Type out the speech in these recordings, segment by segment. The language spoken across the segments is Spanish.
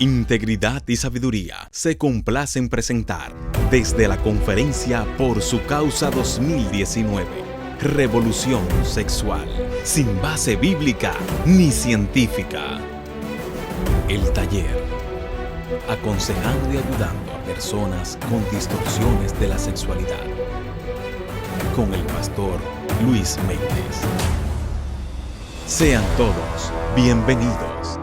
Integridad y Sabiduría se complace en presentar desde la conferencia Por su Causa 2019, Revolución Sexual, sin base bíblica ni científica. El taller, aconsejando y ayudando a personas con distorsiones de la sexualidad, con el pastor Luis Méndez. Sean todos bienvenidos.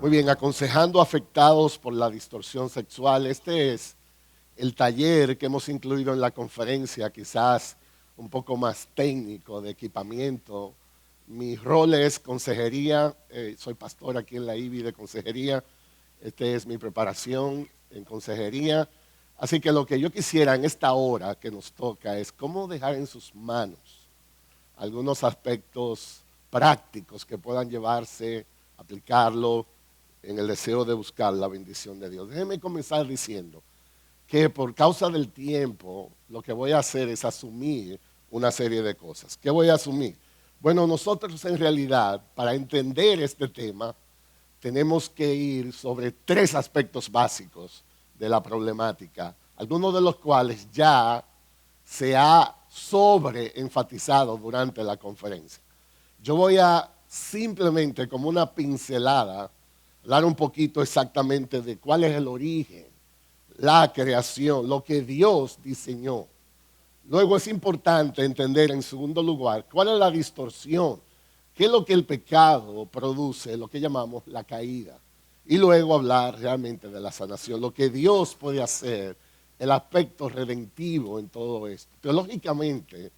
Muy bien, aconsejando afectados por la distorsión sexual. Este es el taller que hemos incluido en la conferencia, quizás un poco más técnico de equipamiento. Mi rol es consejería, soy pastor aquí en la IBI de consejería. Esta es mi preparación en consejería. Así que lo que yo quisiera en esta hora que nos toca es cómo dejar en sus manos algunos aspectos prácticos que puedan llevarse, aplicarlo, en el deseo de buscar la bendición de Dios. Déjenme comenzar diciendo que por causa del tiempo, lo que voy a hacer es asumir una serie de cosas. ¿Qué voy a asumir? Bueno, nosotros en realidad, para entender este tema, tenemos que ir sobre tres aspectos básicos de la problemática, algunos de los cuales ya se ha sobreenfatizado durante la conferencia. Yo voy a simplemente, como una pincelada, hablar un poquito exactamente de cuál es el origen, la creación, lo que Dios diseñó. Luego es importante entender, en segundo lugar, cuál es la distorsión, qué es lo que el pecado produce, lo que llamamos la caída. Y luego hablar realmente de la sanación, lo que Dios puede hacer, el aspecto redentivo en todo esto. Teológicamente,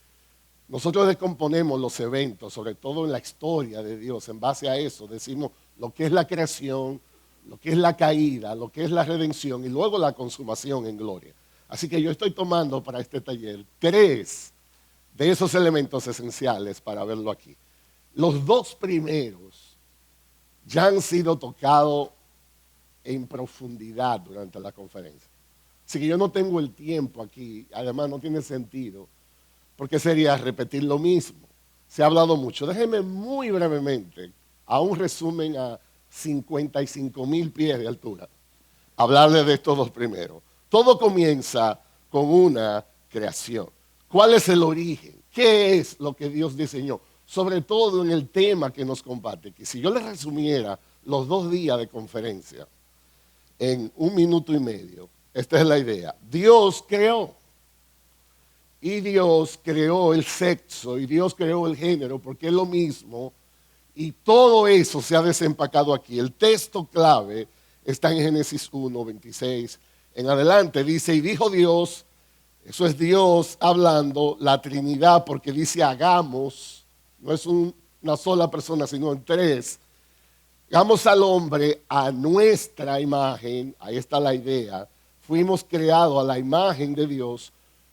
nosotros descomponemos los eventos, sobre todo en la historia de Dios. En base a eso decimos lo que es la creación, lo que es la caída, lo que es la redención y luego la consumación en gloria. Así que yo estoy tomando para este taller tres de esos elementos esenciales para verlo aquí. Los dos primeros ya han sido tocados en profundidad durante la conferencia. Así que yo no tengo el tiempo aquí, además no tiene sentido, porque sería repetir lo mismo. Se ha hablado mucho. Déjenme muy brevemente, a un resumen a 55,000 pies de altura, hablarles de estos dos primeros. Todo comienza con una creación. ¿Cuál es el origen? ¿Qué es lo que Dios diseñó? Sobre todo en el tema que nos comparte. Que si yo les resumiera los 2 días de conferencia en 1 minuto y medio, esta es la idea. Dios creó. Y Dios creó el sexo y Dios creó el género porque es lo mismo. Y todo eso se ha desempacado aquí. El texto clave está en Génesis 1, 26. En adelante dice, y dijo Dios, eso es Dios hablando, la Trinidad, porque dice hagamos, no es una sola persona, sino en tres. Hagamos al hombre a nuestra imagen, ahí está la idea. Fuimos creados a la imagen de Dios,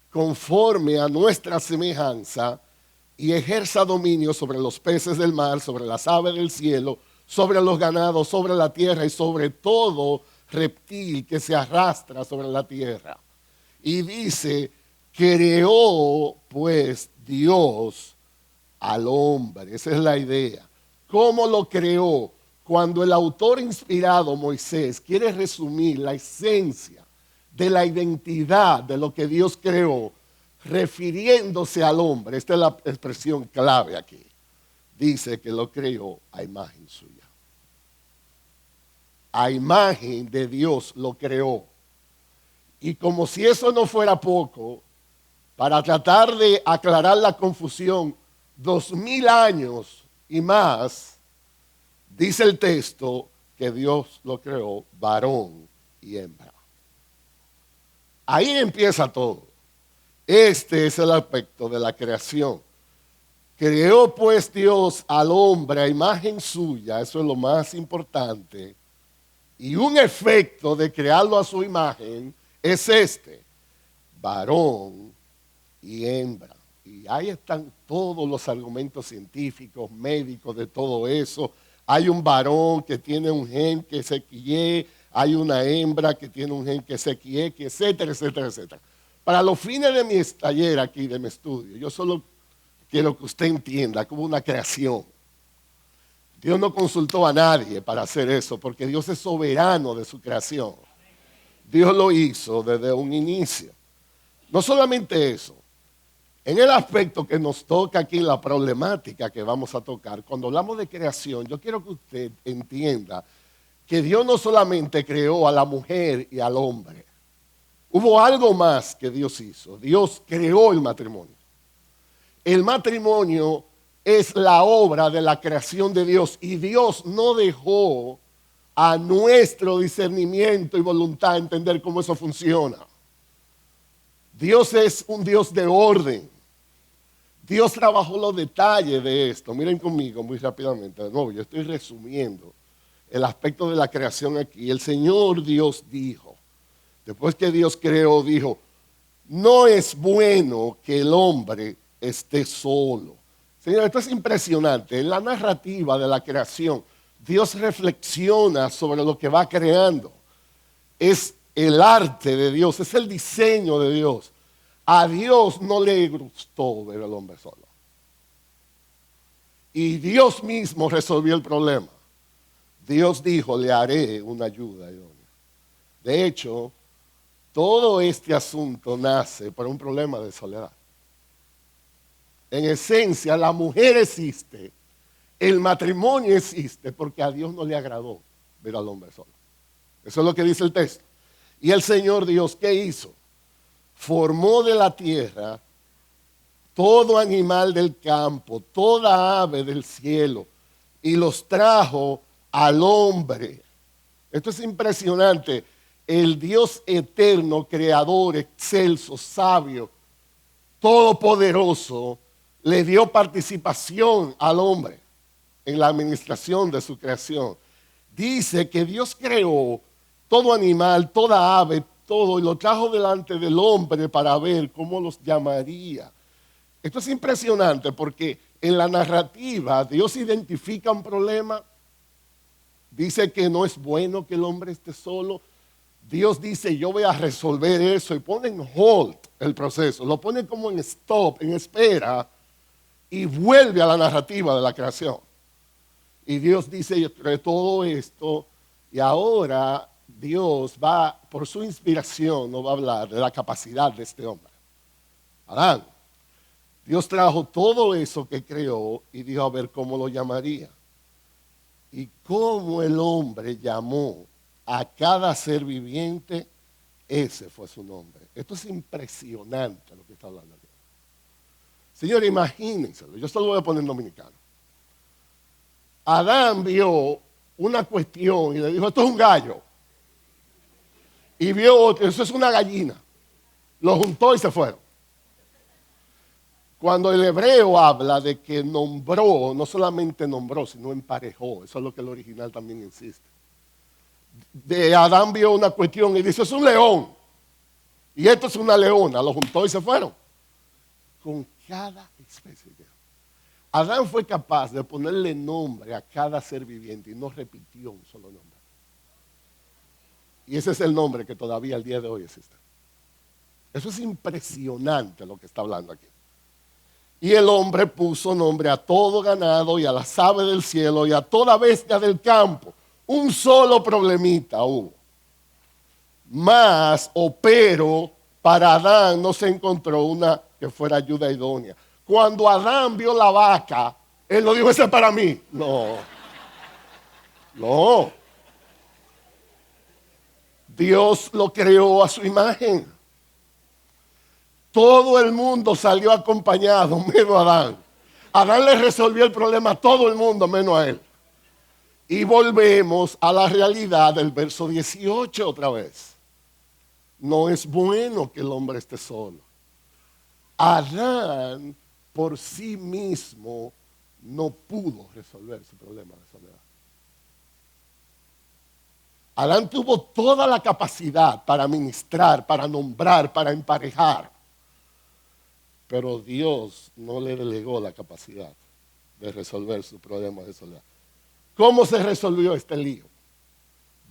conforme a nuestra semejanza, y ejerza dominio sobre los peces del mar, sobre las aves del cielo, sobre los ganados, sobre la tierra y sobre todo reptil que se arrastra sobre la tierra. Y dice, creó pues Dios al hombre. Esa es la idea. ¿Cómo lo creó? Cuando el autor inspirado, Moisés, quiere resumir la esencia de la identidad de lo que Dios creó, refiriéndose al hombre, esta es la expresión clave aquí, dice que lo creó a imagen suya. A imagen de Dios lo creó. Y como si eso no fuera poco, para tratar de aclarar la confusión, 2000 años y más, dice el texto que Dios lo creó varón y hembra. Ahí empieza todo. Este es el aspecto de la creación. Creó pues Dios al hombre a imagen suya, eso es lo más importante. Y un efecto de crearlo a su imagen es este, varón y hembra. Y ahí están todos los argumentos científicos, médicos de todo eso. Hay un varón que tiene un gen que es XY, hay una hembra que tiene un gen que es XX, etcétera, etcétera, etcétera. Para los fines de mi taller aquí, de mi estudio, yo solo quiero que usted entienda que hubo una creación. Dios no consultó a nadie para hacer eso, porque Dios es soberano de su creación. Dios lo hizo desde un inicio. No solamente eso, en el aspecto que nos toca aquí, la problemática que vamos a tocar, cuando hablamos de creación, yo quiero que usted entienda que Dios no solamente creó a la mujer y al hombre. Hubo algo más que Dios hizo. Dios creó el matrimonio. El matrimonio es la obra de la creación de Dios y Dios no dejó a nuestro discernimiento y voluntad entender cómo eso funciona. Dios es un Dios de orden. Dios trabajó los detalles de esto. Miren conmigo muy rápidamente. De nuevo, yo estoy resumiendo el aspecto de la creación aquí. El Señor Dios dijo, después que Dios creó, dijo, no es bueno que el hombre esté solo. Señor, esto es impresionante. En la narrativa de la creación, Dios reflexiona sobre lo que va creando. Es el arte de Dios, es el diseño de Dios. A Dios no le gustó ver al hombre solo. Y Dios mismo resolvió el problema. Dios dijo, le haré una ayuda idónea. De hecho, todo este asunto nace por un problema de soledad. En esencia, la mujer existe, el matrimonio existe porque a Dios no le agradó ver al hombre solo. Eso es lo que dice el texto. Y el Señor Dios, ¿qué hizo? Formó de la tierra todo animal del campo, toda ave del cielo, y los trajo al hombre. Esto es impresionante. El Dios eterno, creador, excelso, sabio, todopoderoso, le dio participación al hombre en la administración de su creación. Dice que Dios creó todo animal, toda ave, todo, y lo trajo delante del hombre para ver cómo los llamaría. Esto es impresionante porque en la narrativa Dios identifica un problema, dice que no es bueno que el hombre esté solo. Dios dice, yo voy a resolver eso y pone en hold el proceso, lo pone como en stop, en espera, y vuelve a la narrativa de la creación. Y Dios dice, yo creé todo esto, y ahora Dios va, por su inspiración, nos va a hablar de la capacidad de este hombre. Adán, Dios trajo todo eso que creó y dijo a ver cómo lo llamaría. Y cómo el hombre llamó a cada ser viviente, ese fue su nombre. Esto es impresionante lo que está hablando aquí. Señores, imagínenselo, yo solo lo voy a poner en dominicano. Adán vio una cuestión y le dijo, esto es un gallo. Y vio otro, eso es una gallina. Lo juntó y se fueron. Cuando el hebreo habla de que nombró, no solamente nombró, sino emparejó. Eso es lo que el original también insiste. De Adán vio una cuestión y dice, es un león. Y esto es una leona. Lo juntó y se fueron. Con cada especie. Adán fue capaz de ponerle nombre a cada ser viviente y no repitió un solo nombre. Y ese es el nombre que todavía al día de hoy existe. Eso es impresionante lo que está hablando aquí. Y el hombre puso nombre a todo ganado y a las aves del cielo y a toda bestia del campo. Un solo problemita hubo. Pero para Adán no se encontró una que fuera ayuda idónea. Cuando Adán vio la vaca, él no dijo, ese es para mí. No. Dios lo creó a su imagen. Todo el mundo salió acompañado, menos Adán. Adán le resolvió el problema a todo el mundo, menos a él. Y volvemos a la realidad del verso 18 otra vez. No es bueno que el hombre esté solo. Adán por sí mismo no pudo resolver su problema de soledad. Adán tuvo toda la capacidad para ministrar, para nombrar, para emparejar. Pero Dios no le delegó la capacidad de resolver su problema de soledad. ¿Cómo se resolvió este lío?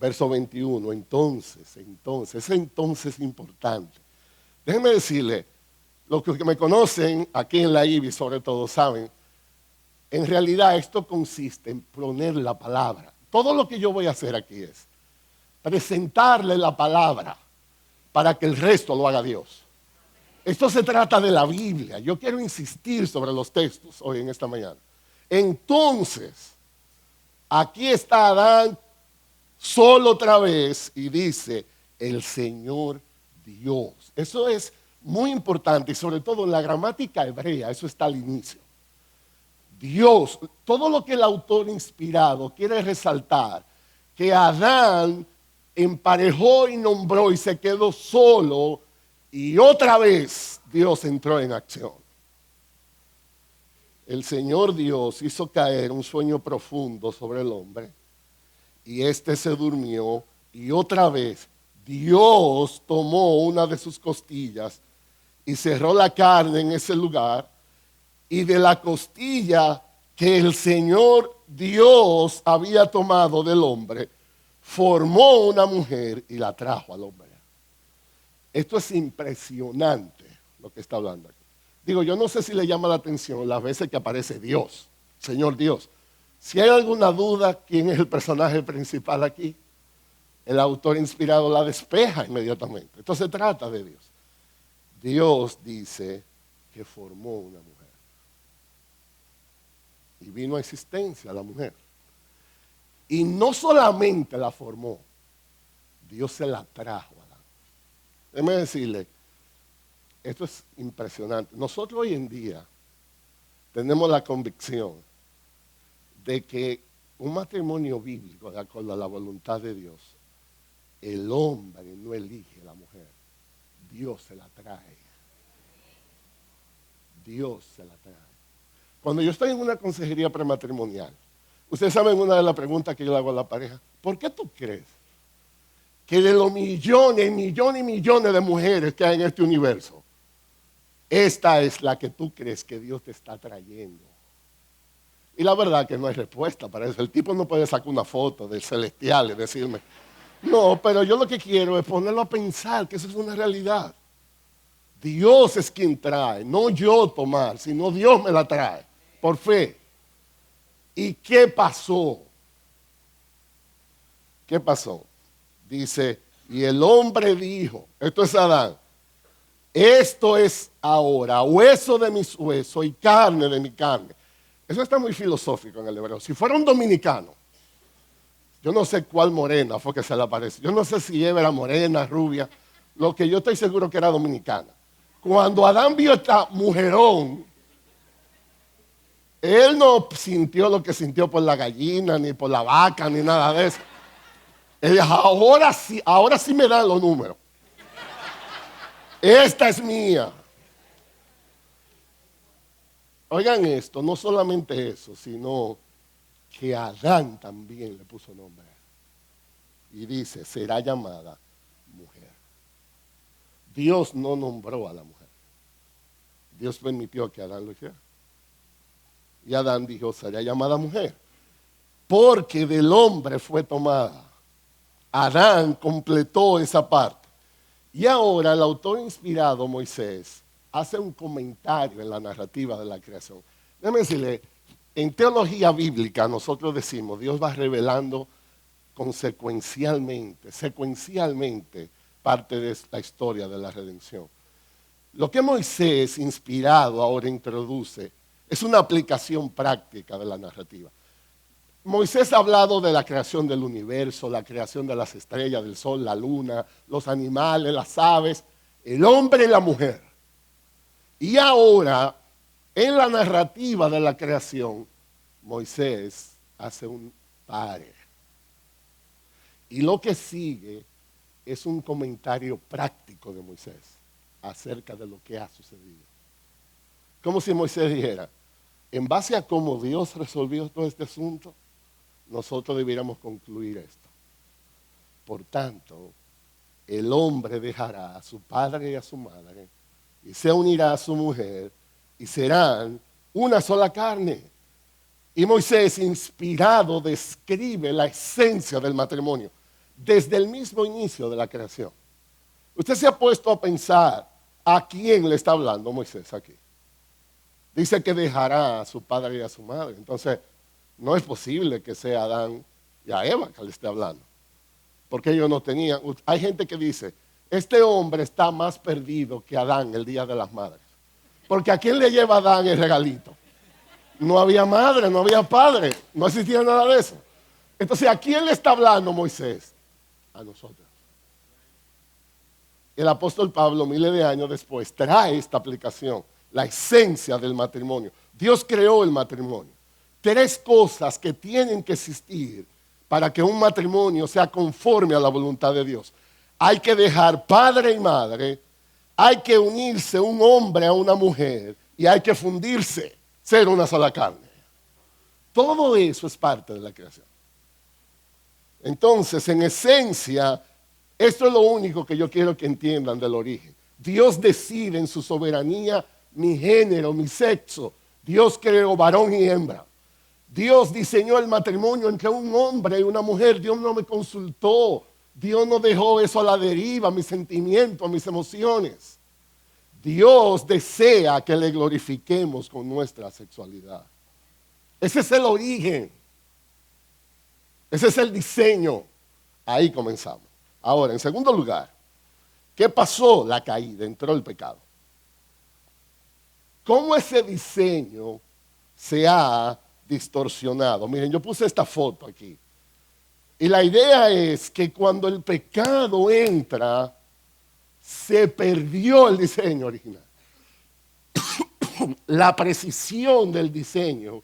verso 21. Entonces, ese entonces es importante. Déjenme decirle, los que me conocen aquí en la IBI sobre todo saben, en realidad esto consiste en poner la palabra. Todo lo que yo voy a hacer aquí es presentarle la palabra para que el resto lo haga Dios. Esto se trata de la Biblia. Yo quiero insistir sobre los textos hoy en esta mañana. Entonces, aquí está Adán solo otra vez y dice, el Señor Dios. Eso es muy importante y sobre todo en la gramática hebrea, eso está al inicio. Dios, todo lo que el autor inspirado quiere resaltar, que Adán emparejó y nombró y se quedó solo y otra vez Dios entró en acción. El Señor Dios hizo caer un sueño profundo sobre el hombre y éste se durmió y otra vez Dios tomó una de sus costillas y cerró la carne en ese lugar y de la costilla que el Señor Dios había tomado del hombre, formó una mujer y la trajo al hombre. Esto es impresionante lo que está hablando aquí. Digo, yo no sé si le llama la atención las veces que aparece Dios, Señor Dios. Si hay alguna duda, ¿quién es el personaje principal aquí? El autor inspirado la despeja inmediatamente. Esto se trata de Dios. Dios dice que formó una mujer. Y vino a existencia la mujer. Y no solamente la formó, Dios se la trajo a Adán. Déjeme decirle, esto es impresionante. Nosotros hoy en día tenemos la convicción de que un matrimonio bíblico, de acuerdo a la voluntad de Dios, el hombre no elige a la mujer, Dios se la trae. Dios se la trae. Cuando yo estoy en una consejería prematrimonial, ustedes saben una de las preguntas que yo le hago a la pareja, ¿por qué tú crees que de los millones y millones de mujeres que hay en este universo, esta es la que tú crees que Dios te está trayendo? Y la verdad que no hay respuesta para eso. El tipo no puede sacar una foto del celestial y decirme, no, pero yo lo que quiero es ponerlo a pensar que eso es una realidad. Dios es quien trae, no yo tomar, sino Dios me la trae, por fe. ¿Y qué pasó? ¿Qué pasó? Dice, y el hombre dijo, esto es Adán, esto es ahora hueso de mis huesos y carne de mi carne. Eso está muy filosófico en el hebreo. Si fuera un dominicano, yo no sé cuál morena fue que se le apareció. Yo no sé si Eva era morena, rubia. Lo que yo estoy seguro que era dominicana. Cuando Adán vio esta mujerón, él no sintió lo que sintió por la gallina, ni por la vaca, ni nada de eso. Él dijo, ahora sí me dan los números. Esta es mía. Oigan esto, no solamente eso, sino que Adán también le puso nombre. Y dice, será llamada mujer. Dios no nombró a la mujer. Dios permitió que Adán lo hiciera. Y Adán dijo, será llamada mujer. Porque del hombre fue tomada. Adán completó esa parte. Y ahora el autor inspirado, Moisés, hace un comentario en la narrativa de la creación. Déjeme decirle, en teología bíblica nosotros decimos, Dios va revelando secuencialmente parte de la historia de la redención. Lo que Moisés, inspirado, ahora introduce, es una aplicación práctica de la narrativa. Moisés ha hablado de la creación del universo, la creación de las estrellas, del sol, la luna, los animales, las aves, el hombre y la mujer. Y ahora, en la narrativa de la creación, Moisés hace un pare. Y lo que sigue es un comentario práctico de Moisés acerca de lo que ha sucedido. Como si Moisés dijera, en base a cómo Dios resolvió todo este asunto, nosotros debiéramos concluir esto. Por tanto, el hombre dejará a su padre y a su madre y se unirá a su mujer y serán una sola carne. Y Moisés, inspirado, describe la esencia del matrimonio. desde el mismo inicio de la creación. Usted se ha puesto a pensar a quién le está hablando Moisés aquí. Dice que dejará a su padre y a su madre. Entonces, no es posible que sea Adán y a Eva que le esté hablando. Porque ellos no tenían. Hay gente que dice, este hombre está más perdido que Adán el día de las madres. Porque ¿a quién le lleva Adán el regalito? No había madre, no había padre, no existía nada de eso. Entonces, ¿a quién le está hablando Moisés? A nosotros. El apóstol Pablo, miles de años después, trae esta aplicación, la esencia del matrimonio. Dios creó el matrimonio. 3 cosas que tienen que existir para que un matrimonio sea conforme a la voluntad de Dios. Hay que dejar padre y madre, hay que unirse un hombre a una mujer y hay que fundirse, ser una sola carne. Todo eso es parte de la creación. Entonces, en esencia, esto es lo único que yo quiero que entiendan del origen. Dios decide en su soberanía mi género, mi sexo. Dios creó varón y hembra. Dios diseñó el matrimonio entre un hombre y una mujer. Dios no me consultó. Dios no dejó eso a la deriva, mis sentimientos, mis emociones. Dios desea que le glorifiquemos con nuestra sexualidad. Ese es el origen. Ese es el diseño. Ahí comenzamos. Ahora, en segundo lugar, ¿qué pasó? La caída, entró el pecado. ¿Cómo ese diseño se ha distorsionado? Miren, yo puse esta foto aquí. Y la idea es que cuando el pecado entra, se perdió el diseño original. La precisión del diseño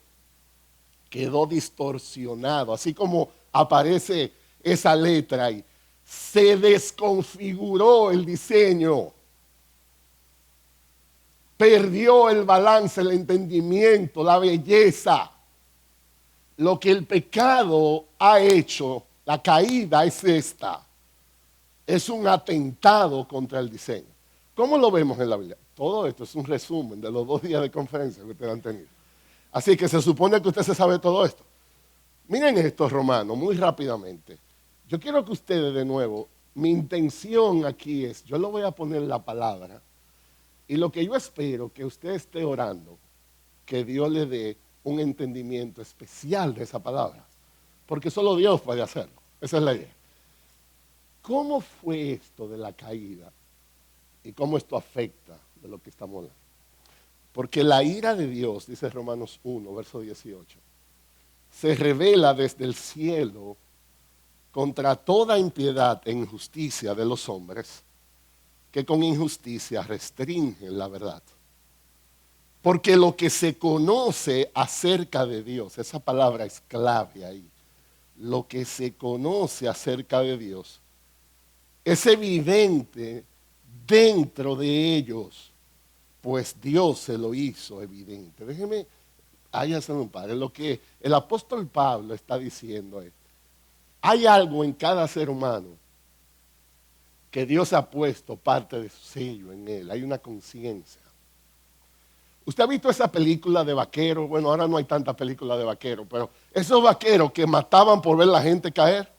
quedó distorsionado, así como aparece esa letra ahí. Se desconfiguró el diseño. Perdió el balance, el entendimiento, la belleza. Lo que el pecado ha hecho, la caída es esta. Es un atentado contra el diseño. ¿Cómo lo vemos en la Biblia? Todo esto es un resumen de los 2 días de conferencia que ustedes han tenido. Así que se supone que usted se sabe todo esto. Miren esto, Romano, muy rápidamente. Yo quiero que ustedes de nuevo, mi intención aquí es, yo le voy a poner la palabra, y lo que yo espero que usted esté orando, que Dios le dé un entendimiento especial de esa palabra, porque solo Dios puede hacerlo. Esa es la idea. ¿Cómo fue esto de la caída? ¿Y cómo esto afecta de lo que estamos hablando? Porque la ira de Dios, dice Romanos 1, verso 18, se revela desde el cielo contra toda impiedad e injusticia de los hombres que con injusticia restringen la verdad. Porque lo que se conoce acerca de Dios, esa palabra es clave ahí, lo que se conoce acerca de Dios es evidente dentro de ellos, pues Dios se lo hizo evidente. Déjeme, ahí hacen un padre. Lo que el apóstol Pablo está diciendo es, hay algo en cada ser humano que Dios ha puesto parte de su sello en él. Hay una conciencia. ¿Usted ha visto esa película de vaqueros? Bueno, ahora no hay tanta película de vaqueros, pero esos vaqueros que mataban por ver la gente caer,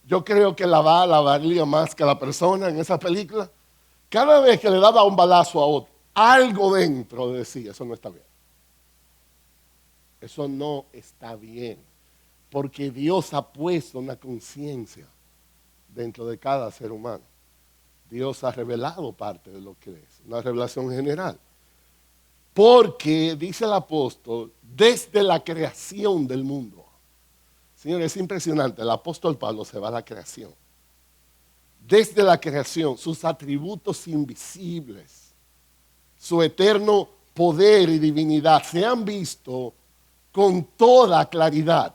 yo creo que la bala valía más que la persona en esa película. Cada vez que le daba un balazo a otro, algo dentro decía, eso no está bien. Eso no está bien. Porque Dios ha puesto una conciencia dentro de cada ser humano. Dios ha revelado parte de lo que es, una revelación general. Porque, dice el apóstol, desde la creación del mundo. Señores, es impresionante, el apóstol Pablo se va a la creación. Desde la creación, sus atributos invisibles, su eterno poder y divinidad se han visto con toda claridad,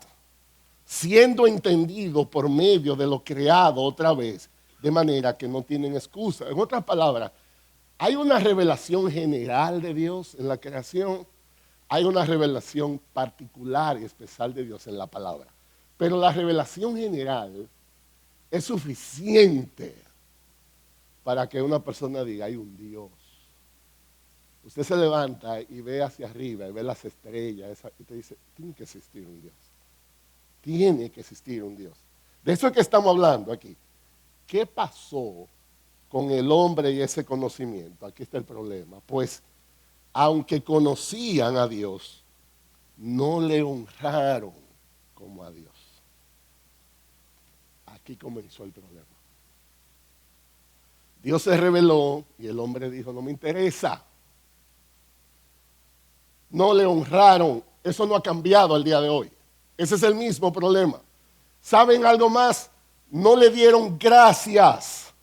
siendo entendido por medio de lo creado otra vez, de manera que no tienen excusa. En otras palabras, hay una revelación general de Dios en la creación, hay una revelación particular y especial de Dios en la palabra. Pero la revelación general es suficiente para que una persona diga, hay un Dios. Usted se levanta y ve hacia arriba y ve las estrellas y te dice, tiene que existir un Dios. Tiene que existir un Dios. De eso es que estamos hablando aquí. ¿qué pasó con el hombre y ese conocimiento? Aquí está el problema. Pues, aunque conocían a Dios, no le honraron como a Dios. Aquí comenzó el problema. Dios se reveló y el hombre dijo, no me interesa. No le honraron. Eso no ha cambiado al día de hoy. Ese es el mismo problema. ¿Saben algo más? No le dieron gracias.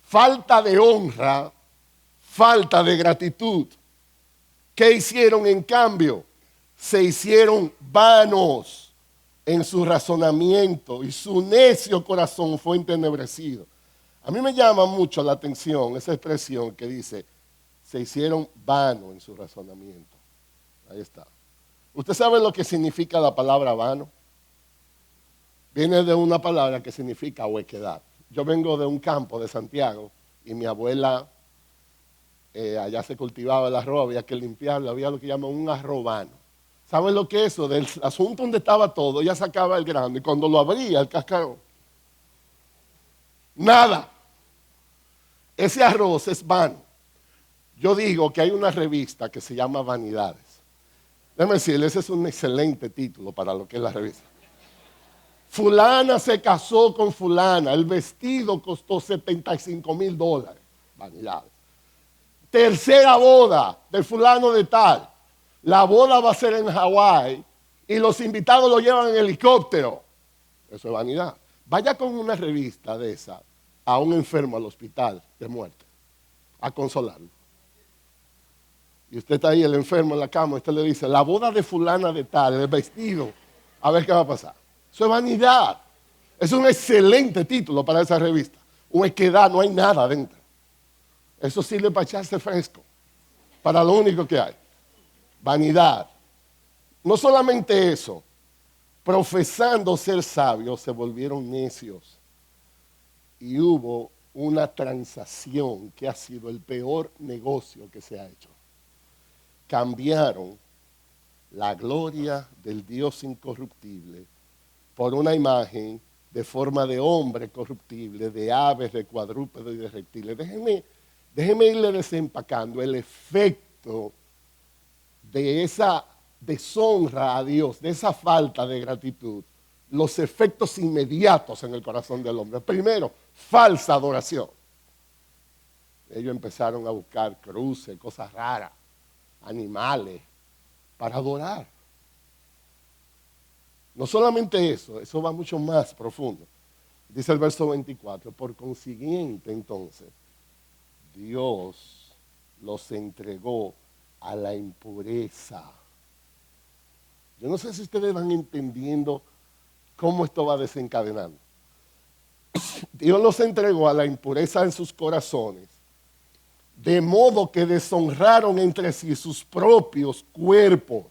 Falta de honra, falta de gratitud. ¿Qué hicieron en cambio? Se hicieron vanos en su razonamiento y su necio corazón fue entenebrecido. A mí me llama mucho la atención esa expresión que dice, se hicieron vanos en su razonamiento. Ahí está. ¿Usted sabe lo que significa la palabra vano? Viene de una palabra que significa huequedad. Yo vengo de un campo de Santiago y mi abuela, allá se cultivaba el arroz, había que limpiarlo, había lo que llaman un arrobano. ¿Saben lo que es eso? Del asunto donde estaba todo, ella sacaba el grano y cuando lo abría, el cascarón, nada. Ese arroz es vano. Yo digo que hay una revista que se llama Vanidades. Déjame decirle, ese es un excelente título para lo que es la revista. Fulana se casó con fulana, el vestido costó $75,000. Vanidades. Tercera boda del fulano de tal. La boda va a ser en Hawái y los invitados lo llevan en helicóptero. Eso es vanidad. Vaya con una revista de esa a un enfermo al hospital de muerte a consolarlo. Y usted está ahí, el enfermo en la cama, usted le dice, la boda de fulana de tal, el vestido, a ver qué va a pasar. Eso es vanidad. Es un excelente título para esa revista. Huequedad, no hay nada adentro. Eso sirve para echarse fresco. Para lo único que hay. Vanidad. No solamente eso, profesando ser sabios, se volvieron necios. Y hubo una transacción que ha sido el peor negocio que se ha hecho. Cambiaron la gloria del Dios incorruptible por una imagen de forma de hombre corruptible, de aves, de cuadrúpedos y de reptiles. Déjeme irle desempacando el efecto de esa deshonra a Dios, de esa falta de gratitud, los efectos inmediatos en el corazón del hombre. Primero, falsa adoración. Ellos empezaron a buscar cruces, cosas raras, animales, para adorar. No solamente eso, eso va mucho más profundo. Dice el verso 24, por consiguiente entonces, Dios los entregó a la impureza. Yo no sé si ustedes van entendiendo cómo esto va desencadenando. Dios los entregó a la impureza en sus corazones, de modo que deshonraron entre sí sus propios cuerpos.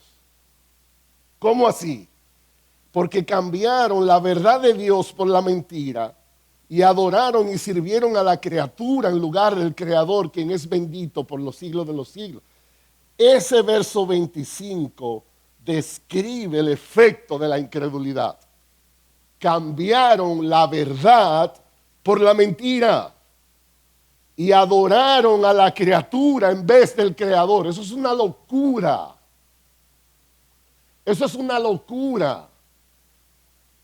¿Cómo así? Porque cambiaron la verdad de Dios por la mentira y adoraron y sirvieron a la criatura en lugar del Creador, quien es bendito por los siglos de los siglos. Ese verso 25 describe el efecto de la incredulidad. Cambiaron la verdad por la mentira y adoraron a la criatura en vez del Creador. Eso es una locura. Eso es una locura.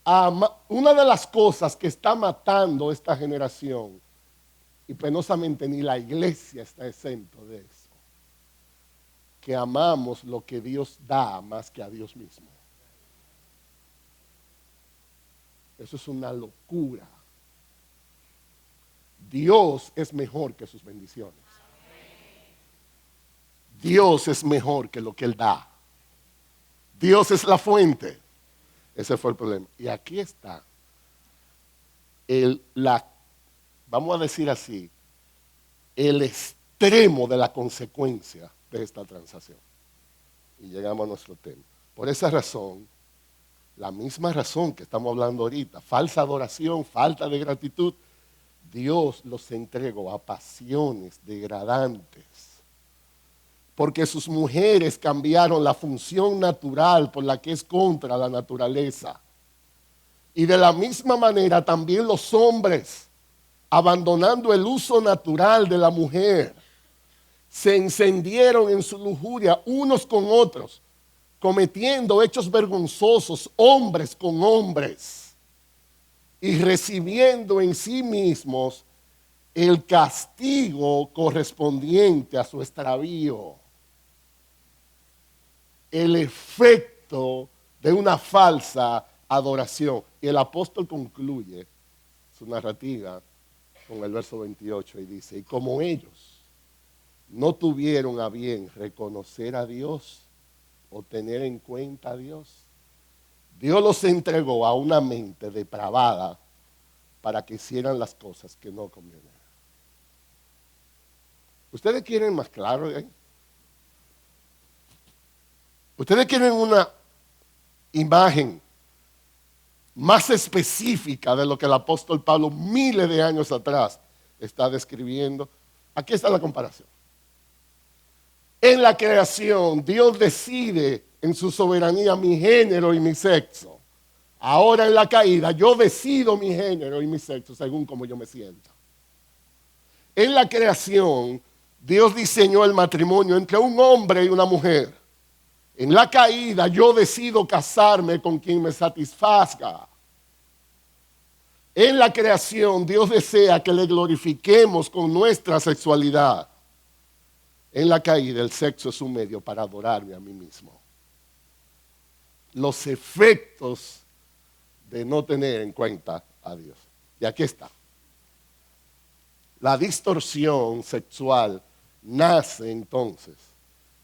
Una de las cosas que está matando esta generación, y penosamente ni la iglesia está exento de eso, que amamos lo que Dios da más que a Dios mismo. Eso es una locura. Dios es mejor que sus bendiciones. Dios es mejor que lo que Él da. Dios es la fuente. Ese fue el problema. Y aquí está vamos a decir así, el extremo de la consecuencia de esta transacción. Y llegamos a nuestro tema. Por esa razón, la misma razón que estamos hablando ahorita, falsa adoración, falta de gratitud, Dios los entregó a pasiones degradantes. Porque sus mujeres cambiaron la función natural por la que es contra la naturaleza. Y de la misma manera también los hombres, abandonando el uso natural de la mujer, se encendieron en su lujuria unos con otros, cometiendo hechos vergonzosos hombres con hombres y recibiendo en sí mismos el castigo correspondiente a su extravío. El efecto de una falsa adoración. Y el apóstol concluye su narrativa con el verso 28 y dice, y como ellos no tuvieron a bien reconocer a Dios o tener en cuenta a Dios, Dios los entregó a una mente depravada para que hicieran las cosas que no convienen. ¿Ustedes quieren más claro de ahí? ¿Ustedes quieren una imagen más específica de lo que el apóstol Pablo miles de años atrás está describiendo? Aquí está la comparación. En la creación, Dios decide en su soberanía mi género y mi sexo. Ahora en la caída, yo decido mi género y mi sexo según como yo me sienta. En la creación, Dios diseñó el matrimonio entre un hombre y una mujer. En la caída, yo decido casarme con quien me satisfazga. En la creación, Dios desea que le glorifiquemos con nuestra sexualidad. En la caída, el sexo es un medio para adorarme a mí mismo. Los efectos de no tener en cuenta a Dios. Y aquí está. La distorsión sexual nace entonces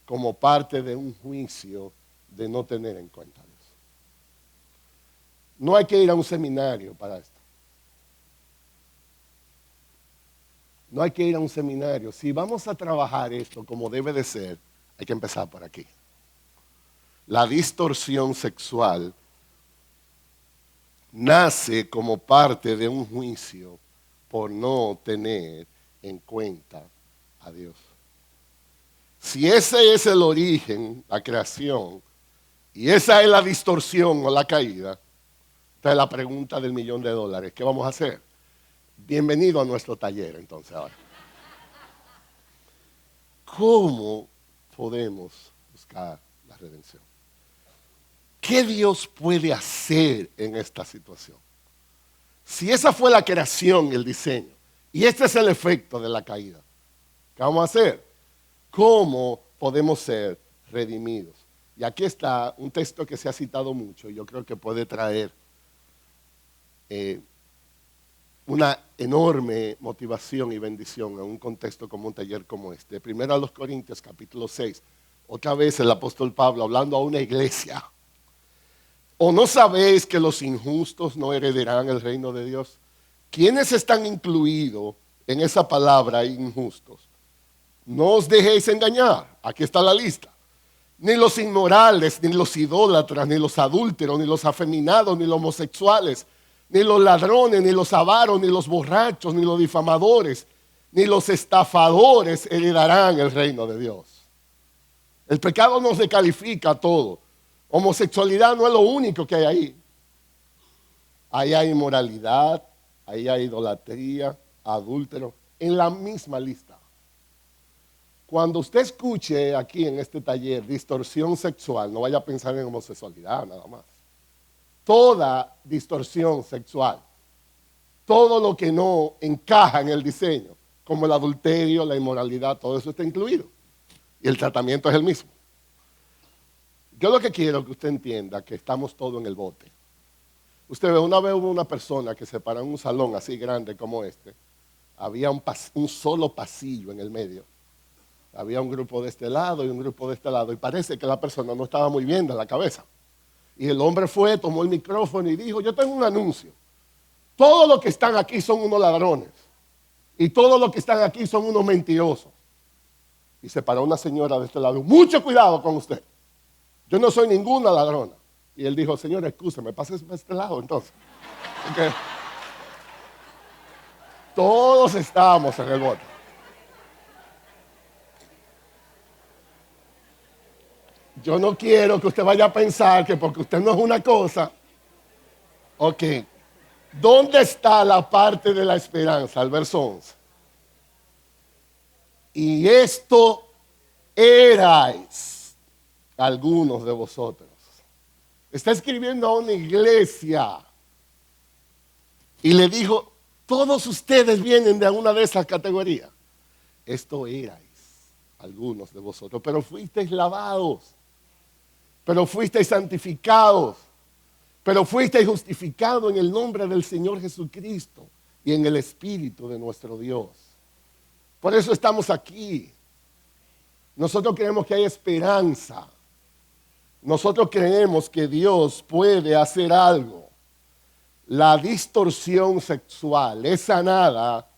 como parte de un juicio de no tener en cuenta a Dios. No hay que ir a un seminario para esto. No hay que ir a un seminario. Si vamos a trabajar esto como debe de ser, hay que empezar por aquí. La distorsión sexual nace como parte de un juicio por no tener en cuenta a Dios. Si ese es el origen, la creación, y esa es la distorsión o la caída, esta es la pregunta del $1.000.000. ¿Qué vamos a hacer? Bienvenido a nuestro taller, entonces, ahora. ¿Cómo podemos buscar la redención? ¿Qué Dios puede hacer en esta situación? Si esa fue la creación, el diseño, y este es el efecto de la caída, ¿qué vamos a hacer? ¿Cómo podemos ser redimidos? Y aquí está un texto que se ha citado mucho, y yo creo que puede traer una enorme motivación y bendición en un contexto como un taller como este. Primero a los Corintios, capítulo 6. Otra vez el apóstol Pablo hablando a una iglesia. ¿O no sabéis que los injustos no heredarán el reino de Dios? ¿Quiénes están incluidos en esa palabra injustos? No os dejéis engañar. Aquí está la lista. Ni los inmorales, ni los idólatras, ni los adúlteros, ni los afeminados, ni los homosexuales, ni los ladrones, ni los avaros, ni los borrachos, ni los difamadores, ni los estafadores heredarán el reino de Dios. El pecado nos descalifica a todo. Homosexualidad no es lo único que hay ahí. Ahí hay inmoralidad, ahí hay idolatría, adúltero, en la misma lista. Cuando usted escuche aquí en este taller distorsión sexual, no vaya a pensar en homosexualidad nada más. Toda distorsión sexual, todo lo que no encaja en el diseño, como el adulterio, la inmoralidad, todo eso está incluido. Y el tratamiento es el mismo. Yo lo que quiero que usted entienda que estamos todos en el bote. Usted ve, una vez hubo una persona que se paró en un salón así grande como este. Había un solo pasillo en el medio. Había un grupo de este lado y un grupo de este lado. Y parece que la persona no estaba muy bien de la cabeza. Y el hombre fue, tomó el micrófono y dijo, yo tengo un anuncio. Todos los que están aquí son unos ladrones. Y todos los que están aquí son unos mentirosos. Y se paró una señora de este lado. Mucho cuidado con usted. Yo no soy ninguna ladrona. Y él dijo, señor, excúseme, pase para este lado entonces. Okay. Todos estábamos en el bote. Yo no quiero que usted vaya a pensar que porque usted no es una cosa, Ok. ¿Dónde está la parte de la esperanza? El verso 11. Y esto erais algunos de vosotros. Está escribiendo a una iglesia y le dijo, todos ustedes vienen de alguna de esas categorías. Esto erais algunos de vosotros, pero fuisteis lavados, pero fuisteis santificados, pero fuisteis justificados en el nombre del Señor Jesucristo y en el Espíritu de nuestro Dios. Por eso estamos aquí. Nosotros creemos que hay esperanza. Nosotros creemos que Dios puede hacer algo. La distorsión sexual es sanada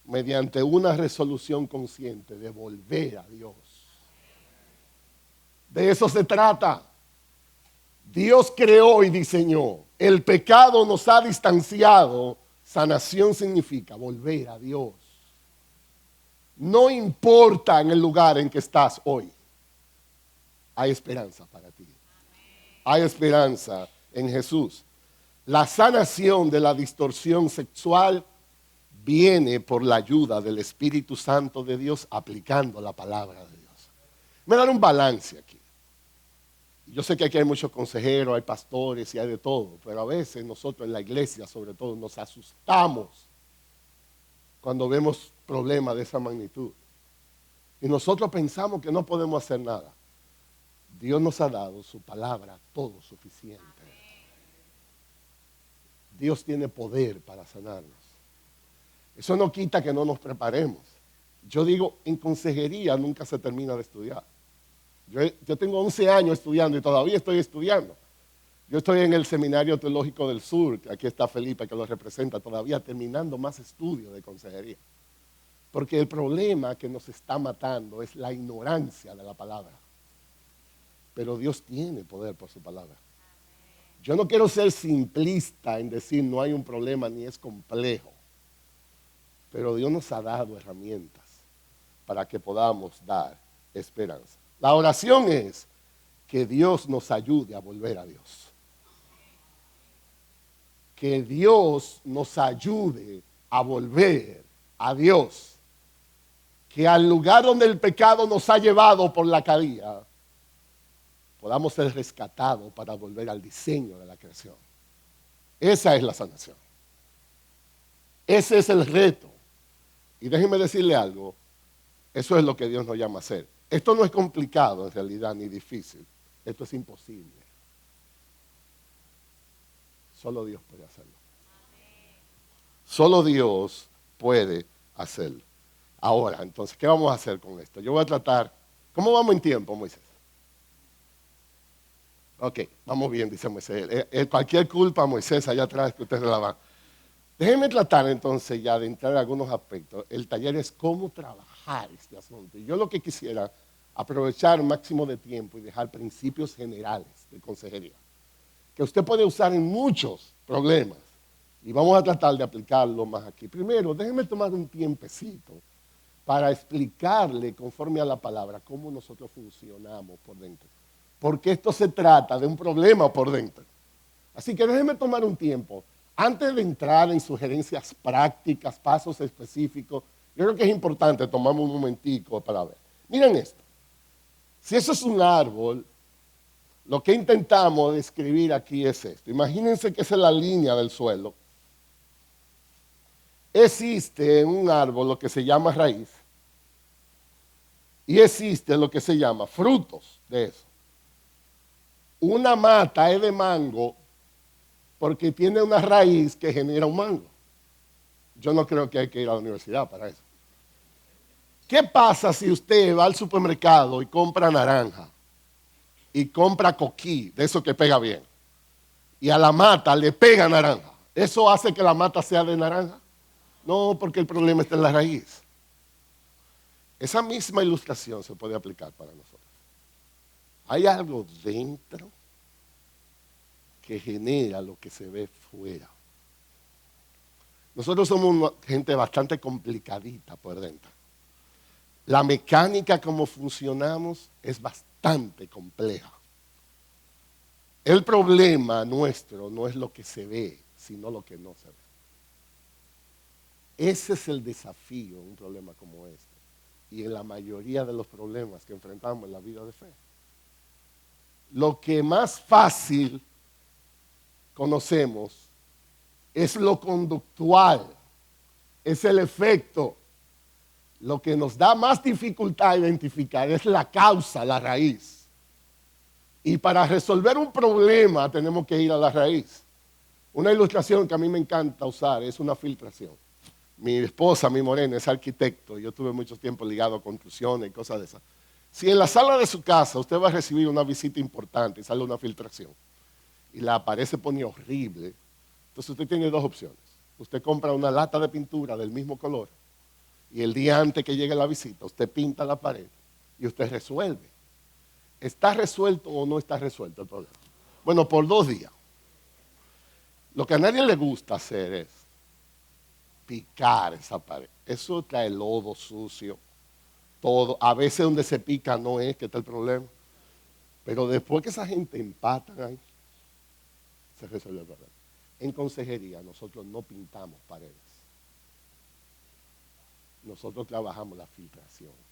mediante una resolución consciente de volver a Dios. De eso se trata. Dios creó y diseñó. El pecado nos ha distanciado. Sanación significa volver a Dios. No importa en el lugar en que estás hoy. Hay esperanza para ti. Hay esperanza en Jesús. La sanación de la distorsión sexual viene por la ayuda del Espíritu Santo de Dios aplicando la palabra de Dios. Me dan un balance aquí. Yo sé que aquí hay muchos consejeros, hay pastores y hay de todo, pero a veces nosotros en la iglesia sobre todo nos asustamos cuando vemos problemas de esa magnitud. Y nosotros pensamos que no podemos hacer nada. Dios nos ha dado su palabra todo suficiente. Dios tiene poder para sanarnos. Eso no quita que no nos preparemos. Yo digo, en consejería nunca se termina de estudiar. Yo tengo 11 años estudiando y todavía estoy estudiando. Yo estoy en el Seminario Teológico del Sur, aquí está Felipe que lo representa, todavía terminando más estudios de consejería. Porque el problema que nos está matando es la ignorancia de la palabra. Pero Dios tiene poder por su palabra. Yo no quiero ser simplista en decir no hay un problema ni es complejo. Pero Dios nos ha dado herramientas para que podamos dar esperanza. La oración es que Dios nos ayude a volver a Dios. Que Dios nos ayude a volver a Dios. Que al lugar donde el pecado nos ha llevado por la caída, podamos ser rescatados para volver al diseño de la creación. Esa es la sanación. Ese es el reto. Y déjenme decirle algo, eso es lo que Dios nos llama a hacer. Esto no es complicado en realidad ni difícil, esto es imposible. Solo Dios puede hacerlo. Solo Dios puede hacerlo. Ahora, entonces, ¿qué vamos a hacer con esto? Yo voy a tratar, ¿cómo vamos en tiempo, Moisés? Ok, vamos bien, dice Moisés. Cualquier culpa, Moisés, allá atrás que ustedes la van. Déjenme tratar entonces ya de entrar en algunos aspectos. El taller es cómo trabajar este asunto. Y yo lo que quisiera, aprovechar el máximo de tiempo y dejar principios generales de consejería, que usted puede usar en muchos problemas. Y vamos a tratar de aplicarlo más aquí. Primero, déjenme tomar un tiempecito para explicarle conforme a la palabra cómo nosotros funcionamos por dentro. Porque esto se trata de un problema por dentro. Así que déjenme tomar un tiempo. Antes de entrar en sugerencias prácticas, pasos específicos, yo creo que es importante tomar un momentico para ver. Miren esto. Si eso es un árbol, lo que intentamos describir aquí es esto. Imagínense que esa es la línea del suelo. Existe en un árbol lo que se llama raíz y existe lo que se llama frutos de eso. Una mata es de mango porque tiene una raíz que genera un mango. Yo no creo que hay que ir a la universidad para eso. ¿Qué pasa si usted va al supermercado y compra naranja y compra coquí, de eso que pega bien, y a la mata le pega naranja? ¿Eso hace que la mata sea de naranja? No, porque el problema está en la raíz. Esa misma ilustración se puede aplicar para nosotros. Hay algo dentro que genera lo que se ve fuera. Nosotros somos gente bastante complicadita por dentro. La mecánica como funcionamos es bastante compleja. El problema nuestro no es lo que se ve, sino lo que no se ve. Ese es el desafío, un problema como este. Y en la mayoría de los problemas que enfrentamos en la vida de fe. Lo que más fácil conocemos es lo conductual, es el efecto. Lo que nos da más dificultad a identificar es la causa, la raíz. Y para resolver un problema tenemos que ir a la raíz. Una ilustración que a mí me encanta usar es una filtración. Mi esposa, mi morena, es arquitecto. Yo tuve mucho tiempo ligado a construcciones y cosas de esas. Si en la sala de su casa usted va a recibir una visita importante y sale una filtración y la pared se pone horrible, entonces usted tiene dos opciones. Usted compra una lata de pintura del mismo color y el día antes que llegue la visita usted pinta la pared y usted resuelve. ¿Está resuelto o no está resuelto el problema? Bueno, por 2 días. Lo que a nadie le gusta hacer es picar esa pared. Eso trae lodo sucio, todo. A veces donde se pica no es que está el problema. Pero después que esa gente empata ahí, se resuelve el problema. En consejería nosotros no pintamos paredes. Nosotros trabajamos la filtración.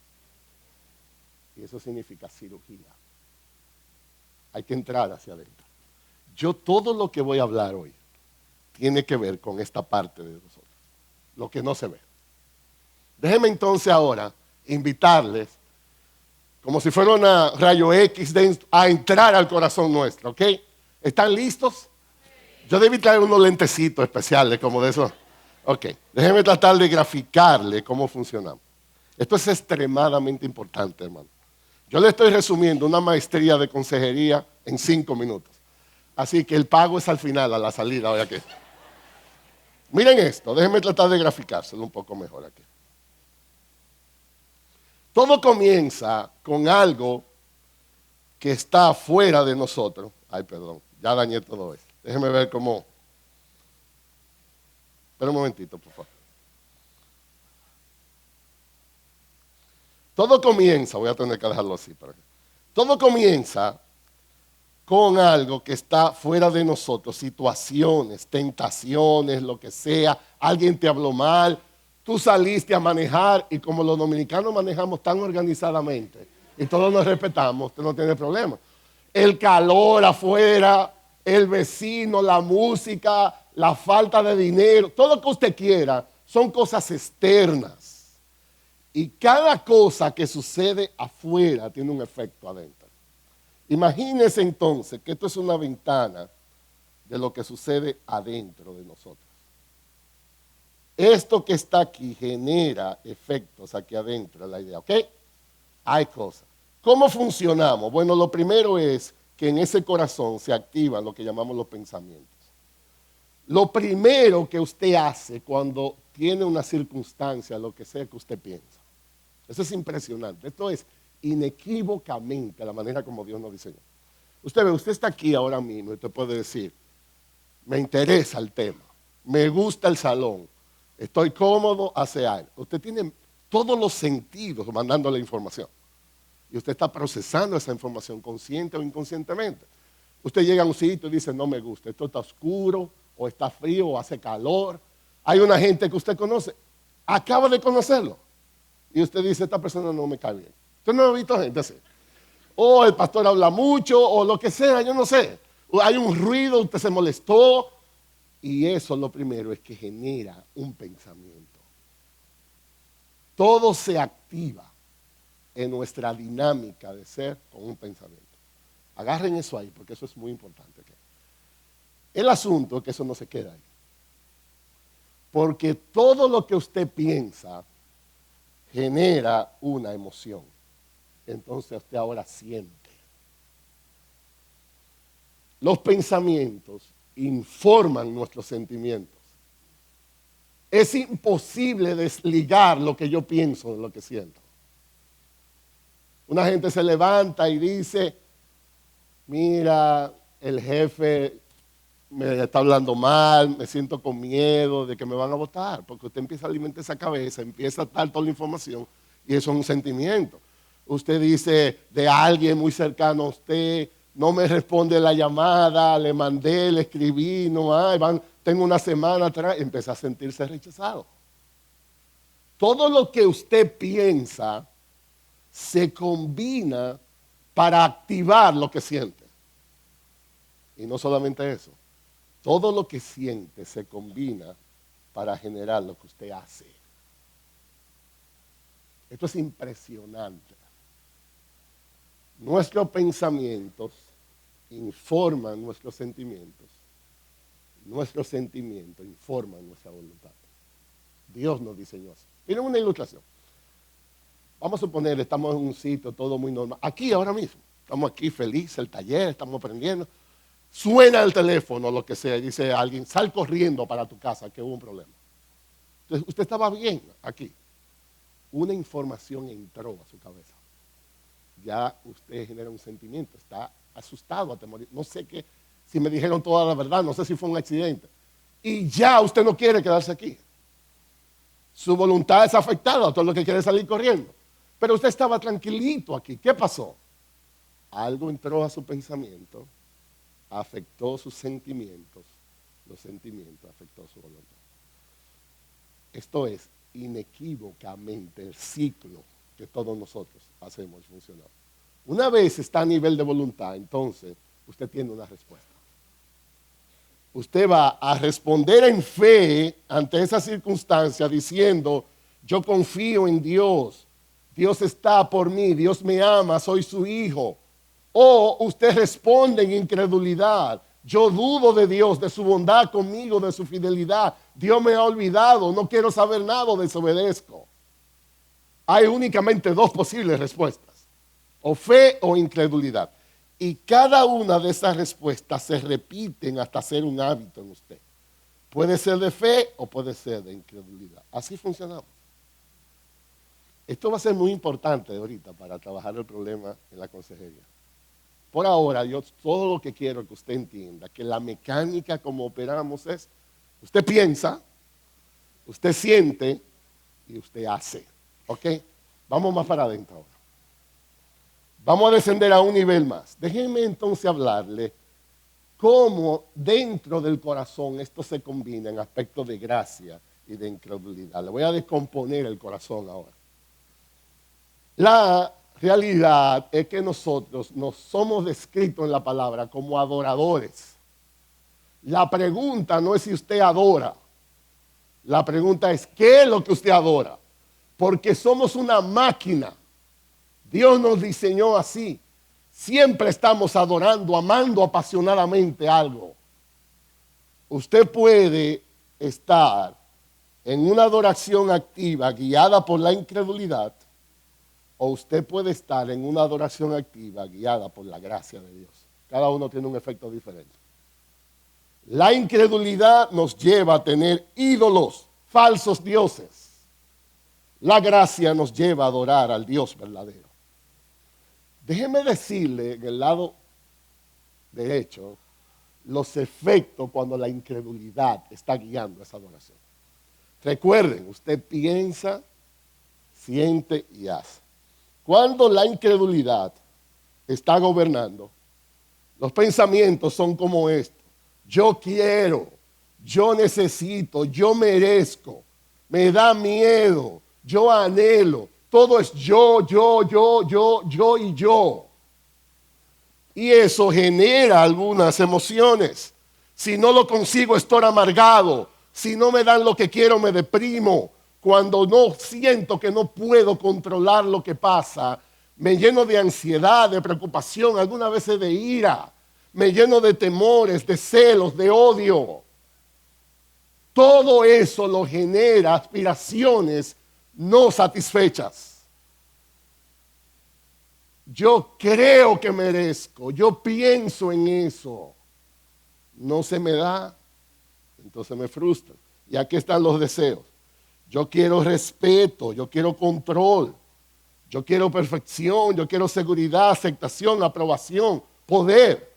Y eso significa cirugía. Hay que entrar hacia adentro. Yo todo lo que voy a hablar hoy tiene que ver con esta parte de nosotros. Lo que no se ve. Déjenme entonces ahora invitarles, como si fuera una rayo X, a entrar al corazón nuestro, ¿ok? ¿Están listos? Yo debí traer unos lentecitos especiales como de esos. Ok, déjenme tratar de graficarle cómo funcionamos. Esto es extremadamente importante, hermano. Yo le estoy resumiendo una maestría de consejería en 5 minutos. Así que el pago es al final, a la salida. Oye, aquí. Miren esto, déjenme tratar de graficárselo un poco mejor aquí. Todo comienza con algo que está fuera de nosotros. Ay, perdón, ya dañé todo esto. Déjenme ver cómo. Espera un momentito, por favor. Todo comienza, voy a tener que dejarlo así. Todo comienza con algo que está fuera de nosotros, situaciones, tentaciones, lo que sea. Alguien te habló mal, tú saliste a manejar y como los dominicanos manejamos tan organizadamente y todos nos respetamos, usted no tiene problema. El calor afuera, el vecino, la música, la falta de dinero, todo lo que usted quiera son cosas externas. Y cada cosa que sucede afuera tiene un efecto adentro. Imagínese entonces que esto es una ventana de lo que sucede adentro de nosotros. Esto que está aquí genera efectos aquí adentro, la idea, ¿ok? Hay cosas. ¿Cómo funcionamos? Bueno, lo primero es que en ese corazón se activan lo que llamamos los pensamientos. Lo primero que usted hace cuando tiene una circunstancia, lo que sea que usted piensa. Eso es impresionante. Esto es inequívocamente la manera como Dios nos diseñó. Usted ve, usted está aquí ahora mismo y usted puede decir, me interesa el tema, me gusta el salón, estoy cómodo, hace algo. Usted tiene todos los sentidos mandando la información. Y usted está procesando esa información consciente o inconscientemente. Usted llega a un sitio y dice, no me gusta, esto está oscuro, o está frío, o hace calor. Hay una gente que usted conoce, acaba de conocerlo. Y usted dice, esta persona no me cae bien. Usted no ha visto gente así. O el pastor habla mucho, o lo que sea, yo no sé. O hay un ruido, usted se molestó. Y eso lo primero es que genera un pensamiento. Todo se activa en nuestra dinámica de ser con un pensamiento. Agarren eso ahí, porque eso es muy importante. El asunto es que eso no se queda ahí. Porque todo lo que usted piensa genera una emoción. Entonces usted ahora siente. Los pensamientos informan nuestros sentimientos. Es imposible desligar lo que yo pienso de lo que siento. Una gente se levanta y dice, mira, el jefe me está hablando mal, me siento con miedo de que me van a votar, porque usted empieza a alimentar esa cabeza, empieza a dar toda la información y eso es un sentimiento. Usted dice de alguien muy cercano a usted, no me responde la llamada, le mandé, le escribí, no hay, tengo una semana atrás, empieza a sentirse rechazado. Todo lo que usted piensa se combina para activar lo que siente. Y no solamente eso, todo lo que siente se combina para generar lo que usted hace. Esto es impresionante. Nuestros pensamientos informan nuestros sentimientos. Nuestros sentimientos informan nuestra voluntad. Dios nos diseñó así. Miren una ilustración. Vamos a suponer, estamos en un sitio, todo muy normal. Aquí, ahora mismo. Estamos aquí felices, el taller, estamos aprendiendo. Suena el teléfono, lo que sea, y dice alguien, sal corriendo para tu casa, que hubo un problema. Entonces, usted estaba bien aquí. Una información entró a su cabeza. Ya usted genera un sentimiento, está asustado, atemorido. No sé qué, si me dijeron toda la verdad, no sé si fue un accidente. Y ya usted no quiere quedarse aquí. Su voluntad es afectada, todo lo que quiere es salir corriendo. Pero usted estaba tranquilito aquí. ¿Qué pasó? Algo entró a su pensamiento, afectó sus sentimientos, los sentimientos afectó su voluntad. Esto es inequívocamente el ciclo que todos nosotros hacemos funcionar. Una vez está a nivel de voluntad, entonces usted tiene una respuesta. Usted va a responder en fe ante esa circunstancia diciendo, yo confío en Dios, Dios está por mí, Dios me ama, soy su hijo. O usted responde en incredulidad, yo dudo de Dios, de su bondad conmigo, de su fidelidad. Dios me ha olvidado, no quiero saber nada, desobedezco. Hay únicamente dos posibles respuestas, o fe o incredulidad. Y cada una de esas respuestas se repiten hasta ser un hábito en usted. Puede ser de fe o puede ser de incredulidad. Así funcionamos. Esto va a ser muy importante ahorita para trabajar el problema en la consejería. Por ahora, yo todo lo que quiero que usted entienda, que la mecánica como operamos es, usted piensa, usted siente y usted hace. ¿Ok? Vamos más para adentro ahora. Vamos a descender a un nivel más. Déjenme entonces hablarle cómo dentro del corazón esto se combina en aspectos de gracia y de incredulidad. Le voy a descomponer el corazón ahora. La realidad es que nosotros nos somos descritos en la palabra como adoradores. La pregunta no es si usted adora. La pregunta es, ¿qué es lo que usted adora? Porque somos una máquina. Dios nos diseñó así. Siempre estamos adorando, amando apasionadamente algo. Usted puede estar en una adoración activa guiada por la incredulidad, o usted puede estar en una adoración activa guiada por la gracia de Dios. Cada uno tiene un efecto diferente. La incredulidad nos lleva a tener ídolos, falsos dioses. La gracia nos lleva a adorar al Dios verdadero. Déjeme decirle en el lado derecho los efectos cuando la incredulidad está guiando esa adoración. Recuerden, usted piensa, siente y hace. Cuando la incredulidad está gobernando, los pensamientos son como esto. Yo quiero, yo necesito, yo merezco, me da miedo, yo anhelo. Todo es yo y yo. Y eso genera algunas emociones. Si no lo consigo, estoy amargado. Si no me dan lo que quiero, me deprimo. Cuando no siento que no puedo controlar lo que pasa, me lleno de ansiedad, de preocupación, algunas veces de ira. Me lleno de temores, de celos, de odio. Todo eso lo genera aspiraciones no satisfechas. Yo creo que merezco, yo pienso en eso. No se me da, entonces me frustro. Y aquí están los deseos. Yo quiero respeto, yo quiero control, yo quiero perfección, yo quiero seguridad, aceptación, aprobación, poder.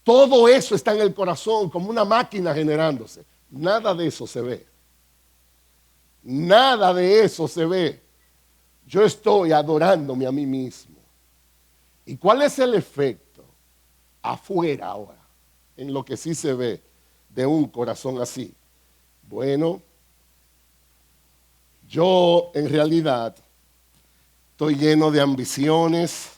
Todo eso está en el corazón como una máquina generándose. Nada de eso se ve. Nada de eso se ve. Yo estoy adorándome a mí mismo. ¿Y cuál es el efecto? afuera ahora, en lo que sí se ve de un corazón así? Bueno, yo en realidad estoy lleno de ambiciones,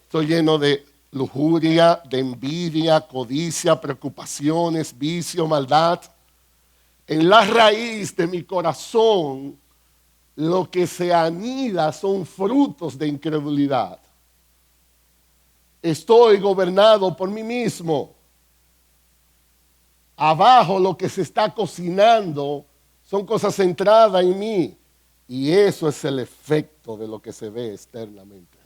estoy lleno de lujuria, de envidia, codicia, preocupaciones, vicio, maldad. En la raíz de mi corazón, lo que se anida son frutos de incredulidad. Estoy gobernado por mí mismo. Abajo lo que se está cocinando son cosas centradas en mí. Y eso es el efecto de lo que se ve externamente.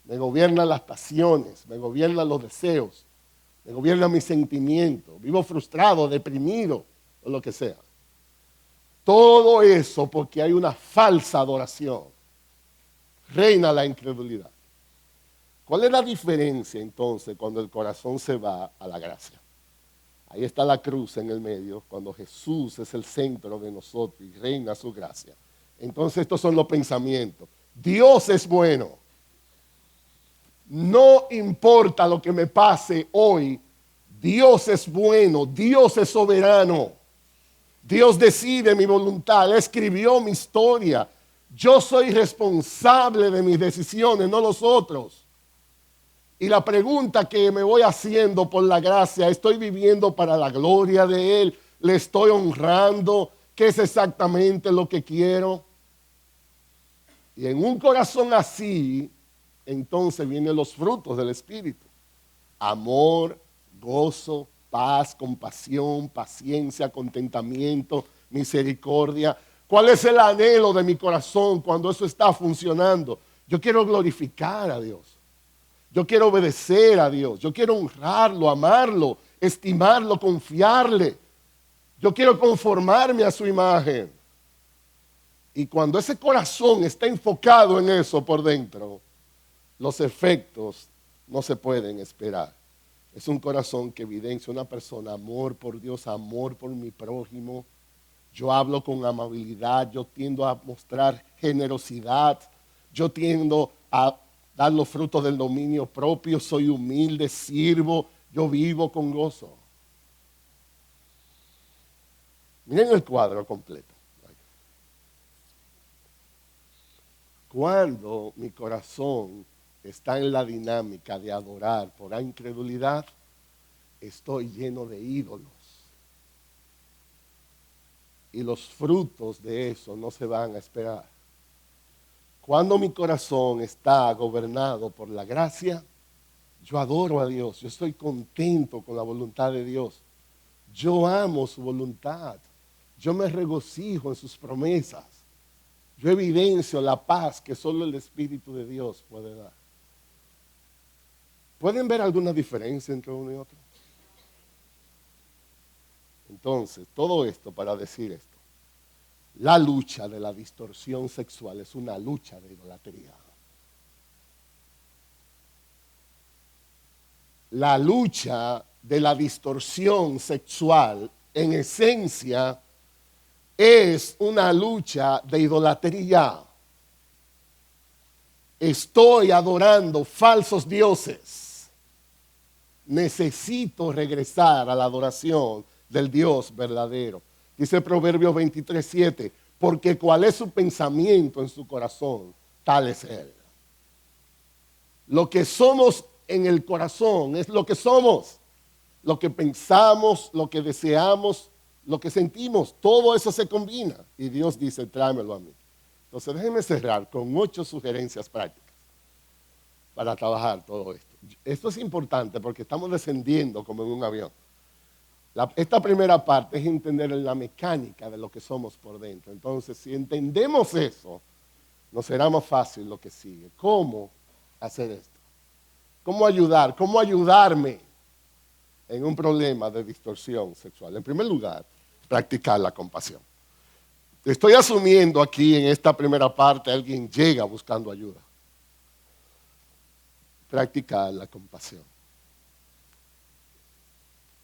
Me gobiernan las pasiones, me gobiernan los deseos, me gobiernan mis sentimientos. Vivo frustrado, deprimido o lo que sea. Todo eso porque hay una falsa adoración. Reina la incredulidad. ¿Cuál es la diferencia entonces cuando el corazón se va a la gracia? Ahí está la cruz en el medio, cuando Jesús es el centro de nosotros y reina su gracia. Entonces estos son los pensamientos. Dios es bueno. No importa lo que me pase hoy, Dios es bueno, Dios es soberano. Dios decide mi voluntad, Él escribió mi historia. Yo soy responsable de mis decisiones, no los otros. Y la pregunta que me voy haciendo por la gracia, ¿estoy viviendo para la gloria de Él? ¿Le estoy honrando? ¿Qué es exactamente lo que quiero? Y en un corazón así, entonces vienen los frutos del Espíritu. Amor, gozo, paz, compasión, paciencia, contentamiento, misericordia. ¿Cuál es el anhelo de mi corazón cuando eso está funcionando? Yo quiero glorificar a Dios. Yo quiero obedecer a Dios. Yo quiero honrarlo, amarlo, estimarlo, confiarle. Yo quiero conformarme a su imagen. Y cuando ese corazón está enfocado en eso por dentro, los efectos no se pueden esperar. Es un corazón que evidencia una persona, amor por Dios, amor por mi prójimo. Yo hablo con amabilidad, yo tiendo a mostrar generosidad, yo tiendo a dar los frutos del dominio propio, soy humilde, sirvo, yo vivo con gozo. Miren el cuadro completo. Cuando mi corazón está en la dinámica de adorar por la incredulidad, estoy lleno de ídolos. Y los frutos de eso no se van a esperar. Cuando mi corazón está gobernado por la gracia, yo adoro a Dios, yo estoy contento con la voluntad de Dios. Yo amo su voluntad, yo me regocijo en sus promesas. Yo evidencio la paz que solo el Espíritu de Dios puede dar. ¿Pueden ver alguna diferencia entre uno y otro? Entonces, todo esto para decir esto. La lucha de la distorsión sexual es una lucha de idolatría. La lucha de la distorsión sexual, en esencia, es una lucha de idolatría. Estoy adorando falsos dioses. Necesito regresar a la adoración del Dios verdadero. Dice Proverbios 23:7, porque cuál es su pensamiento en su corazón, tal es él. Lo que somos en el corazón es lo que somos. Lo que pensamos, lo que deseamos, lo que sentimos, todo eso se combina. Y Dios dice, tráemelo a mí. Entonces déjenme cerrar con 8 sugerencias prácticas para trabajar todo esto. Esto es importante porque estamos descendiendo como en un avión. Esta primera parte es entender la mecánica de lo que somos por dentro. Entonces, si entendemos eso, nos será más fácil lo que sigue. ¿Cómo hacer esto? ¿Cómo ayudar? ¿Cómo ayudarme en un problema de distorsión sexual? En primer lugar, practicar la compasión. Estoy asumiendo aquí en esta primera parte alguien llega buscando ayuda. Practicar la compasión.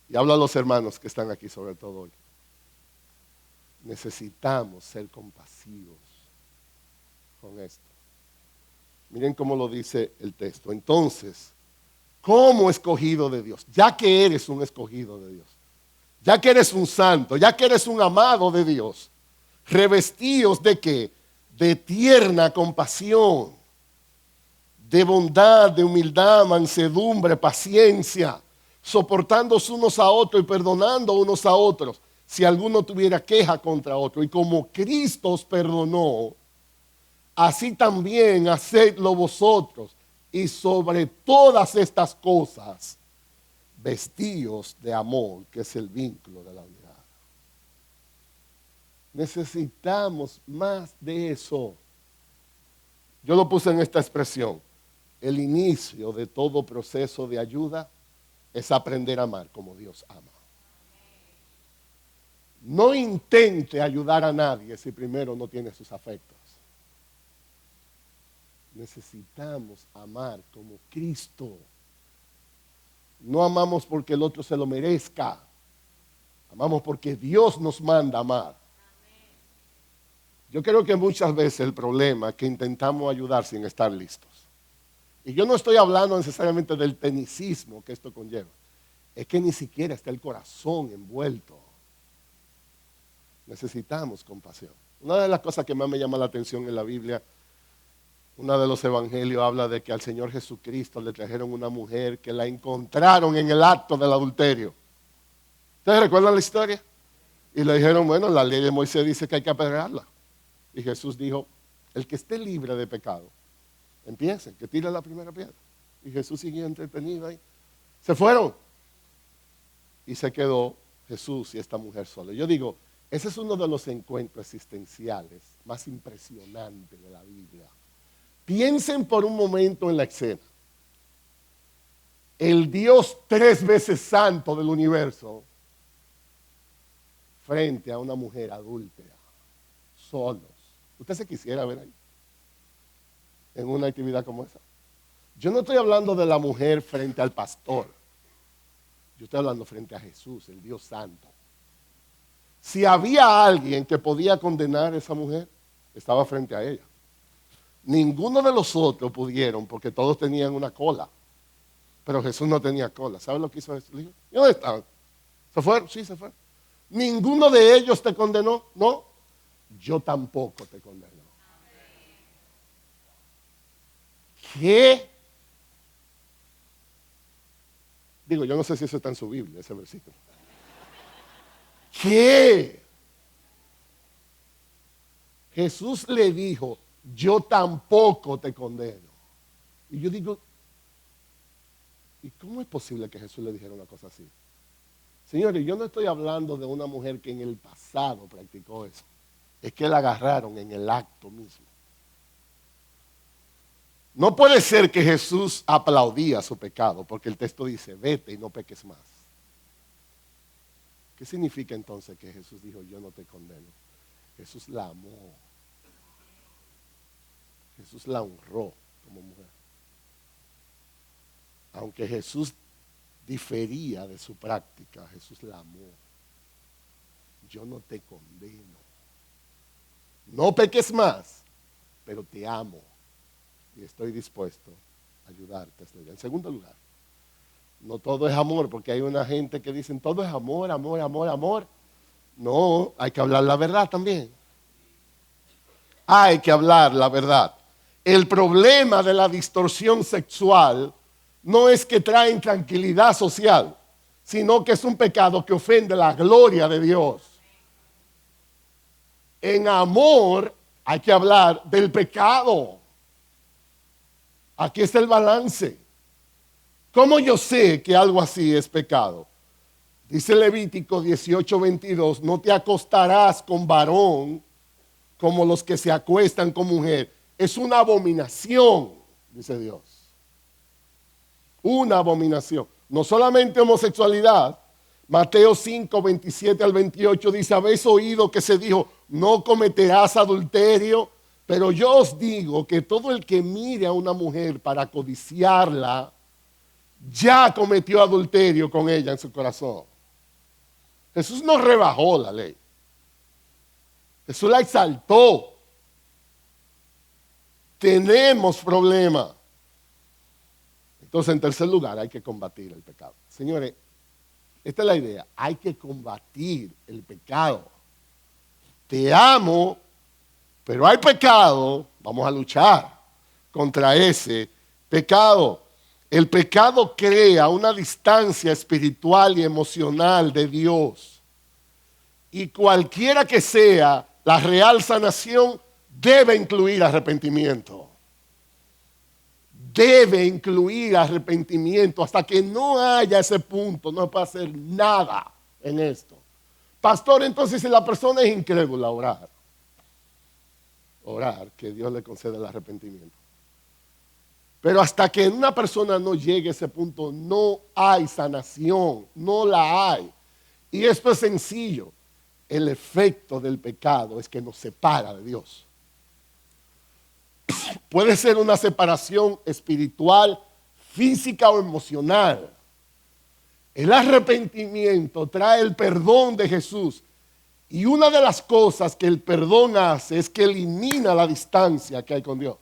Y hablo a los hermanos que están aquí sobre todo hoy. Necesitamos ser compasivos con esto. Miren cómo lo dice el texto. Entonces, como escogido de Dios, ya que eres un escogido de Dios, ya que eres un santo, ya que eres un amado de Dios, revestíos de qué? De tierna compasión, de bondad, de humildad, mansedumbre, paciencia, soportándose unos a otros y perdonando unos a otros, si alguno tuviera queja contra otro. Y como Cristo os perdonó, así también hacedlo vosotros. Y sobre todas estas cosas, vestíos de amor, que es el vínculo de la unidad. Necesitamos más de eso. Yo lo puse en esta expresión. El inicio de todo proceso de ayuda es aprender a amar como Dios ama. No intente ayudar a nadie si primero no tiene sus afectos. Necesitamos amar como Cristo. No amamos porque el otro se lo merezca. Amamos porque Dios nos manda a amar. Yo creo que muchas veces el problema es que intentamos ayudar sin estar listos. Y yo no estoy hablando necesariamente del tecnicismo que esto conlleva. Es que ni siquiera está el corazón envuelto. Necesitamos compasión. Una de las cosas que más me llama la atención en la Biblia, uno de los evangelios habla de que al Señor Jesucristo le trajeron una mujer que la encontraron en el acto del adulterio. ¿Ustedes recuerdan la historia? Y le dijeron, bueno, la ley de Moisés dice que hay que apedrearla. Y Jesús dijo, el que esté libre de pecado, empiecen, que tire la primera piedra. Y Jesús siguió entretenido ahí. Se fueron. Y se quedó Jesús y esta mujer sola. Yo digo, ese es uno de los encuentros existenciales más impresionantes de la Biblia. Piensen por un momento en la escena. El Dios 3 veces santo del universo frente a una mujer adúltera, solos. ¿Usted se quisiera ver ahí? En una actividad como esa. Yo no estoy hablando de la mujer frente al pastor. Yo estoy hablando frente a Jesús, el Dios santo. Si había alguien que podía condenar a esa mujer, estaba frente a ella. Ninguno de los otros pudieron porque todos tenían una cola. Pero Jesús no tenía cola. ¿Sabe lo que hizo Jesús? Dijo, ¿y dónde estaban? ¿Se fueron? Sí, se fueron. ¿Ninguno de ellos te condenó? No. Yo tampoco te condeno. ¿Qué? Digo, yo no sé si eso está en su Biblia, ese versículo. ¿Qué? Jesús le dijo, yo tampoco te condeno. Y yo digo, ¿y cómo es posible que Jesús le dijera una cosa así? Señores, yo no estoy hablando de una mujer que en el pasado practicó eso. Es que la agarraron en el acto mismo. No puede ser que Jesús aplaudía su pecado, porque el texto dice, vete y no peques más. ¿Qué significa entonces que Jesús dijo, yo no te condeno? Jesús la amó. Jesús la honró como mujer. Aunque Jesús difería de su práctica, Jesús la amó. Yo no te condeno. No peques más, pero te amo. Y estoy dispuesto a ayudarte. En segundo lugar, no todo es amor, porque hay una gente que dice, todo es amor, amor, amor, amor. No, hay que hablar la verdad también. Hay que hablar la verdad. El problema de la distorsión sexual no es que trae intranquilidad social, sino que es un pecado que ofende la gloria de Dios. En amor hay que hablar del pecado. Aquí está el balance. ¿Cómo yo sé que algo así es pecado? Dice Levítico 18:22, no te acostarás con varón como los que se acuestan con mujer. Es una abominación, dice Dios. Una abominación. No solamente homosexualidad. Mateo 5:27-28 dice, habéis oído que se dijo, no cometerás adulterio. Pero yo os digo que todo el que mire a una mujer para codiciarla, ya cometió adulterio con ella en su corazón. Jesús no rebajó la ley. Jesús la exaltó. tenemos problemas. Entonces, en tercer lugar, hay que combatir el pecado. Señores, esta es la idea. Hay que combatir el pecado. Te amo, pero hay pecado. Vamos a luchar contra ese pecado. El pecado crea una distancia espiritual y emocional de Dios. Y cualquiera que sea la real sanación, debe incluir arrepentimiento. Debe incluir arrepentimiento. Hasta que no haya ese punto, no puede hacer nada en esto. Pastor, entonces si la persona es incrédula, orar. Orar, que Dios le conceda el arrepentimiento. Pero hasta que una persona no llegue a ese punto, no hay sanación, no la hay. Y esto es sencillo. El efecto del pecado es que nos separa de Dios. Puede ser una separación espiritual, física o emocional. El arrepentimiento trae el perdón de Jesús. Y una de las cosas que el perdón hace es que elimina la distancia que hay con Dios.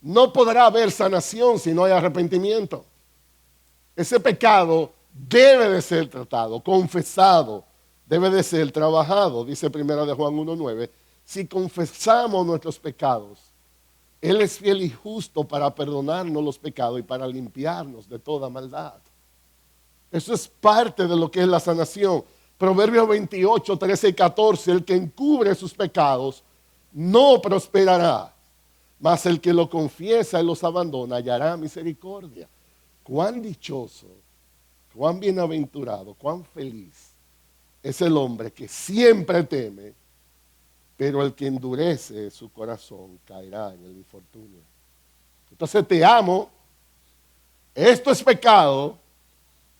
No podrá haber sanación si no hay arrepentimiento. Ese pecado debe de ser tratado, confesado, debe de ser trabajado. Dice 1 de Juan 1:9, si confesamos nuestros pecados, Él es fiel y justo para perdonarnos los pecados y para limpiarnos de toda maldad. Eso es parte de lo que es la sanación. Proverbios 28, 13 y 14, el que encubre sus pecados no prosperará. Mas el que lo confiesa y los abandona hallará misericordia. Cuán dichoso, cuán bienaventurado, cuán feliz es el hombre que siempre teme, pero el que endurece su corazón caerá en el infortunio. Entonces te amo, esto es pecado,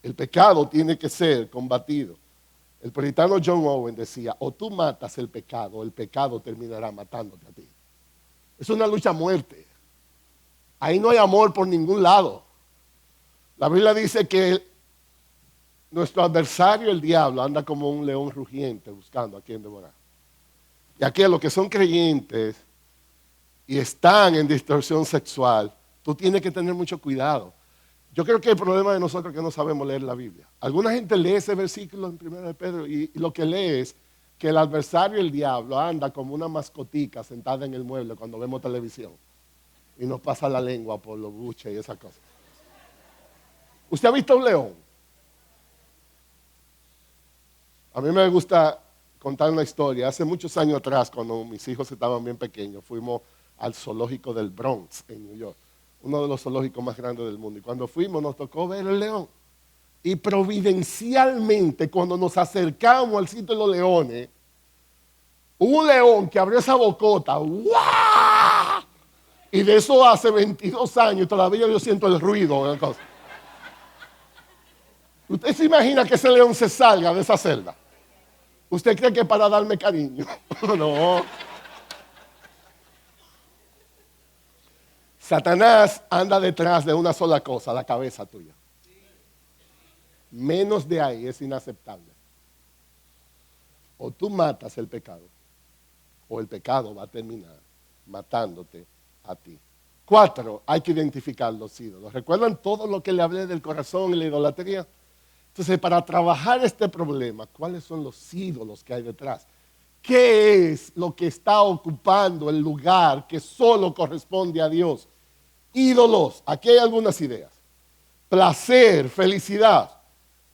el pecado tiene que ser combatido. El puritano John Owen decía, o tú matas el pecado terminará matándote a ti. Es una lucha a muerte. Ahí no hay amor por ningún lado. La Biblia dice que nuestro adversario, el diablo, anda como un león rugiente buscando a quien devorar. Y aquí a los que son creyentes y están en distorsión sexual, tú tienes que tener mucho cuidado. Yo creo que el problema de nosotros es que no sabemos leer la Biblia. Alguna gente lee ese versículo en 1 de Pedro y lo que lee es que el adversario, el diablo, anda como una mascotica sentada en el mueble cuando vemos televisión y nos pasa la lengua por los buches y esas cosas. ¿Usted ha visto un león? A mí me gusta contar una historia. Hace muchos años atrás, cuando mis hijos estaban bien pequeños, fuimos al zoológico del Bronx en New York, uno de los zoológicos más grandes del mundo. Y cuando fuimos nos tocó ver el león. Y providencialmente, cuando nos acercamos al sitio de los leones, hubo un león que abrió esa bocota. ¡Guau! Y de eso hace 22 años todavía yo siento el ruido. ¿Usted se imagina que ese león se salga de esa celda? ¿Usted cree que para darme cariño? No. Satanás anda detrás de una sola cosa, la cabeza tuya. Menos de ahí es inaceptable. O tú matas el pecado, o el pecado va a terminar matándote a ti. 4, hay que identificar los ídolos. ¿Recuerdan todo lo que le hablé del corazón y la idolatría? Entonces, para trabajar este problema, ¿cuáles son los ídolos que hay detrás? ¿Qué es lo que está ocupando el lugar que solo corresponde a Dios? Ídolos, aquí hay algunas ideas. Placer, felicidad.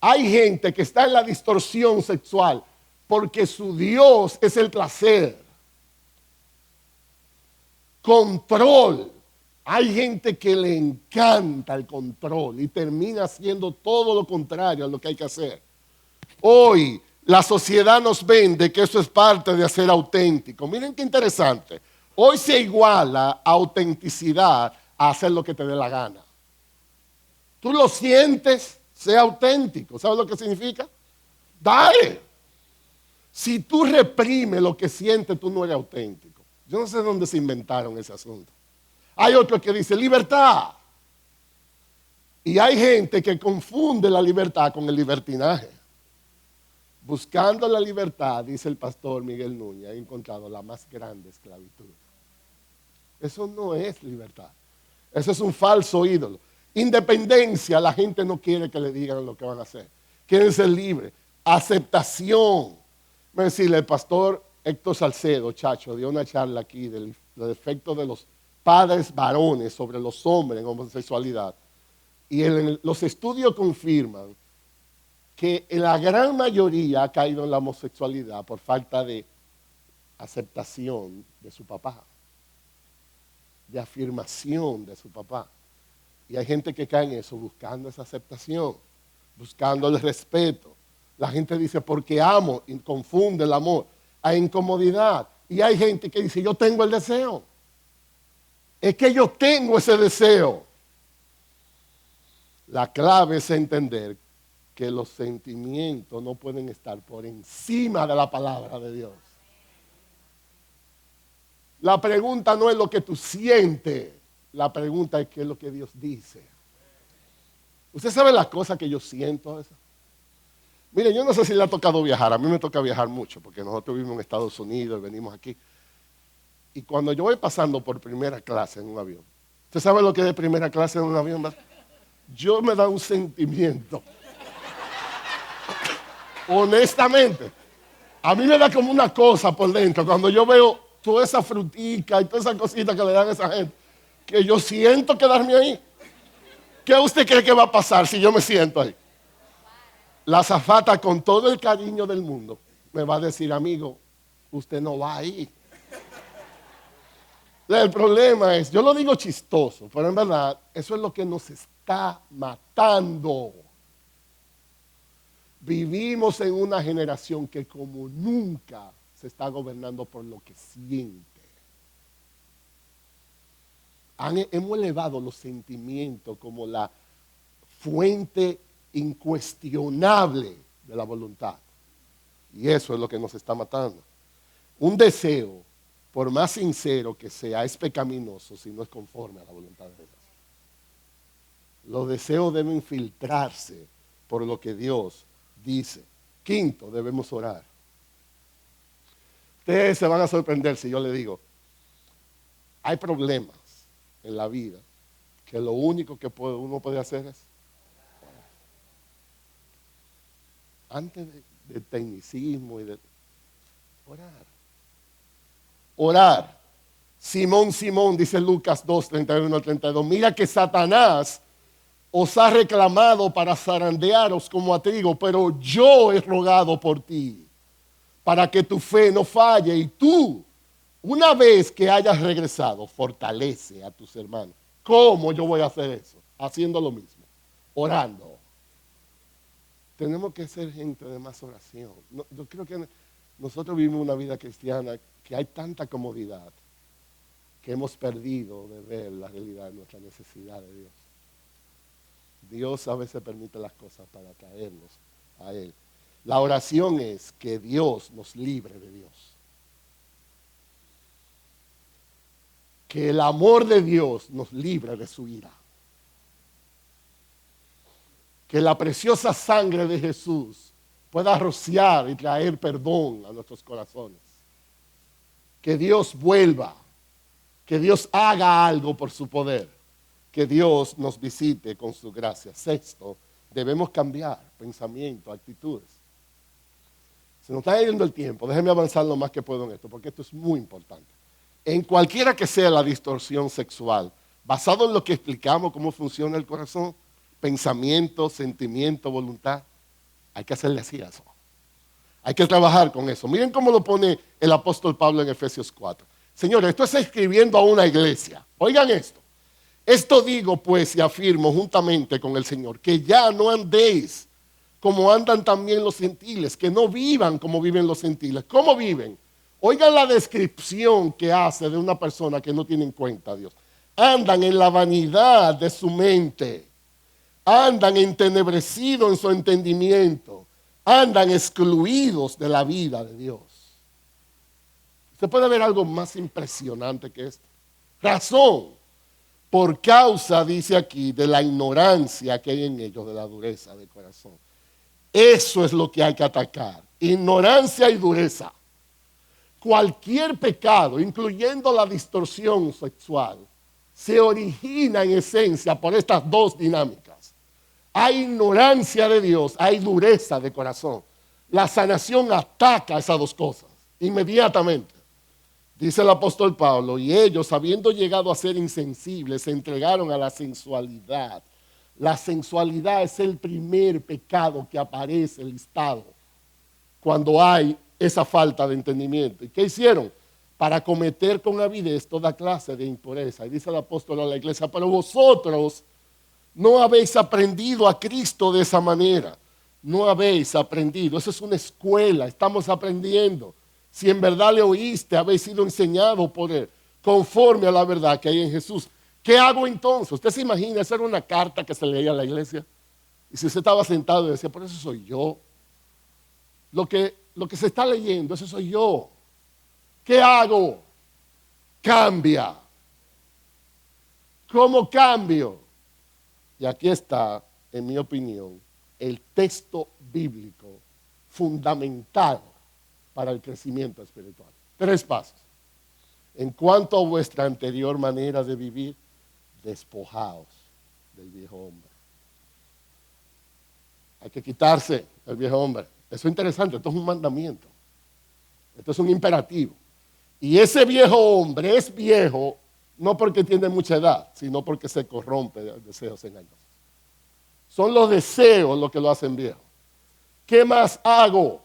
Hay gente que está en la distorsión sexual porque su Dios es el placer. Control. Hay gente que le encanta el control y termina haciendo todo lo contrario a lo que hay que hacer. Hoy la sociedad nos vende que eso es parte de ser auténtico. Miren qué interesante. Hoy se iguala autenticidad a hacer lo que te dé la gana. Tú lo sientes, sea auténtico. ¿Sabes lo que significa? Dale. Si tú reprimes lo que sientes, tú no eres auténtico. Yo no sé dónde se inventaron ese asunto. Hay otro que dice libertad. Y hay gente que confunde la libertad con el libertinaje. Buscando la libertad, dice el pastor Miguel Núñez, ha encontrado la más grande esclavitud. Eso no es libertad. Eso es un falso ídolo. Independencia, la gente no quiere que le digan lo que van a hacer. Quieren ser libres. Aceptación. Me decía, el pastor Héctor Salcedo, chacho, dio una charla aquí del efecto de los padres varones sobre los hombres en homosexualidad. Y los estudios confirman que la gran mayoría ha caído en la homosexualidad por falta de aceptación de su papá, de afirmación de su papá. Y hay gente que cae en eso buscando esa aceptación, buscando el respeto. La gente dice porque amo y confunde el amor. Hay incomodidad. Y hay gente que dice yo tengo el deseo. Es que yo tengo ese deseo. La clave es entender que los sentimientos no pueden estar por encima de la palabra de Dios. La pregunta no es lo que tú sientes, la pregunta es qué es lo que Dios dice. ¿Usted sabe las cosas que yo siento? Mire, yo no sé si le ha tocado viajar, a mí me toca viajar mucho, porque nosotros vivimos en Estados Unidos y venimos aquí. Y cuando yo voy pasando por primera clase en un avión, ¿usted sabe lo que es de primera clase en un avión? Yo me da un sentimiento. Honestamente, a mí me da como una cosa por dentro cuando yo veo toda esa frutica y toda esa cosita que le dan a esa gente, que yo siento quedarme ahí. ¿Qué usted cree que va a pasar si yo me siento ahí? La azafata, con todo el cariño del mundo, me va a decir, amigo, usted no va ahí. El problema es, yo lo digo chistoso, pero en verdad, eso es lo que nos está matando. Vivimos en una generación que como nunca se está gobernando por lo que siente. Hemos elevado los sentimientos como la fuente incuestionable de la voluntad. Y eso es lo que nos está matando. Un deseo, por más sincero que sea, es pecaminoso si no es conforme a la voluntad de Dios. Los deseos deben filtrarse por lo que Dios dice. Quinto, debemos orar. Ustedes se van a sorprender si yo le digo, hay problemas en la vida que lo único que uno puede hacer es orar. Antes de tecnicismo y de orar. Orar. Simón, Simón, dice Lucas 2, 31 al 32, mira que Satanás os ha reclamado para zarandearos como a trigo, pero yo he rogado por ti, para que tu fe no falle, y tú, una vez que hayas regresado, fortalece a tus hermanos. ¿Cómo yo voy a hacer eso? Haciendo lo mismo, orando. Tenemos que ser gente de más oración. Yo creo que nosotros vivimos una vida cristiana que hay tanta comodidad que hemos perdido de ver la realidad de nuestra necesidad de Dios. Dios a veces permite las cosas para traernos a Él. La oración es que Dios nos libre de Dios. Que el amor de Dios nos libre de su ira. Que la preciosa sangre de Jesús pueda rociar y traer perdón a nuestros corazones. Que Dios vuelva. Que Dios haga algo por su poder. Que Dios nos visite con su gracia. Sexto, debemos cambiar pensamiento, actitudes. Se nos está yendo el tiempo. Déjenme avanzar lo más que puedo en esto, porque esto es muy importante. En cualquiera que sea la distorsión sexual, basado en lo que explicamos, cómo funciona el corazón, pensamiento, sentimiento, voluntad, hay que hacerle así a eso. Hay que trabajar con eso. Miren cómo lo pone el apóstol Pablo en Efesios 4. Señores, esto es escribiendo a una iglesia. Oigan esto. Esto digo pues y afirmo juntamente con el Señor, que ya no andéis como andan también los gentiles, que no vivan como viven los gentiles. ¿Cómo viven? Oigan la descripción que hace de una persona que no tiene en cuenta a Dios. Andan en la vanidad de su mente. Andan entenebrecidos en su entendimiento. Andan excluidos de la vida de Dios. ¿Se puede ver algo más impresionante que esto? Razón. Por causa, dice aquí, de la ignorancia que hay en ellos, de la dureza de corazón. Eso es lo que hay que atacar. Ignorancia y dureza. cualquier pecado, incluyendo la distorsión sexual, se origina en esencia por estas dos dinámicas. Hay ignorancia de Dios, hay dureza de corazón. La sanación ataca esas dos cosas inmediatamente. Dice el apóstol Pablo, y ellos, habiendo llegado a ser insensibles, se entregaron a la sensualidad. La sensualidad es el primer pecado que aparece listado cuando hay esa falta de entendimiento. ¿Y qué hicieron? Para cometer con avidez toda clase de impureza. Y dice el apóstol a la iglesia, pero vosotros no habéis aprendido a Cristo de esa manera. No habéis aprendido. Eso es una escuela, estamos aprendiendo. Si en verdad le oíste, habéis sido enseñado por Él, conforme a la verdad que hay en Jesús. ¿Qué hago entonces? ¿Usted se imagina hacer una carta que se leía a la iglesia? Y si usted estaba sentado y decía, por eso soy yo. Lo que se está leyendo, eso soy yo. ¿Qué hago? Cambia. ¿Cómo cambio? Y aquí está, en mi opinión, el texto bíblico fundamental para el crecimiento espiritual. 3 pasos. En cuanto a vuestra anterior manera de vivir, despojaos del viejo hombre. Hay que quitarse el viejo hombre. Eso es interesante, esto es un mandamiento. Esto es un imperativo. Y ese viejo hombre es viejo no porque tiene mucha edad, sino porque se corrompe de deseos engañosos. Son los deseos los que lo hacen viejo. ¿Qué más hago?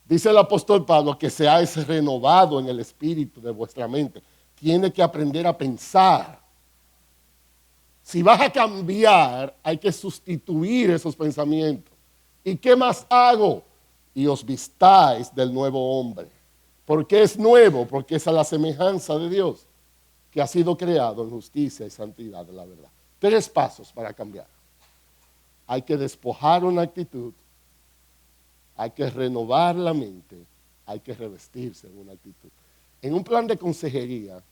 Dice el apóstol Pablo, que seáis renovado en el espíritu de vuestra mente. Tiene que aprender a pensar. Si vas a cambiar, hay que sustituir esos pensamientos. ¿Y qué más hago? Y os vistáis del nuevo hombre. ¿Por qué es nuevo? Porque es a la semejanza de Dios, que ha sido creado en justicia y santidad de la verdad. 3 pasos para cambiar. Hay que despojar una actitud. Hay que renovar la mente, hay que revestirse en una actitud. En un plan de consejería,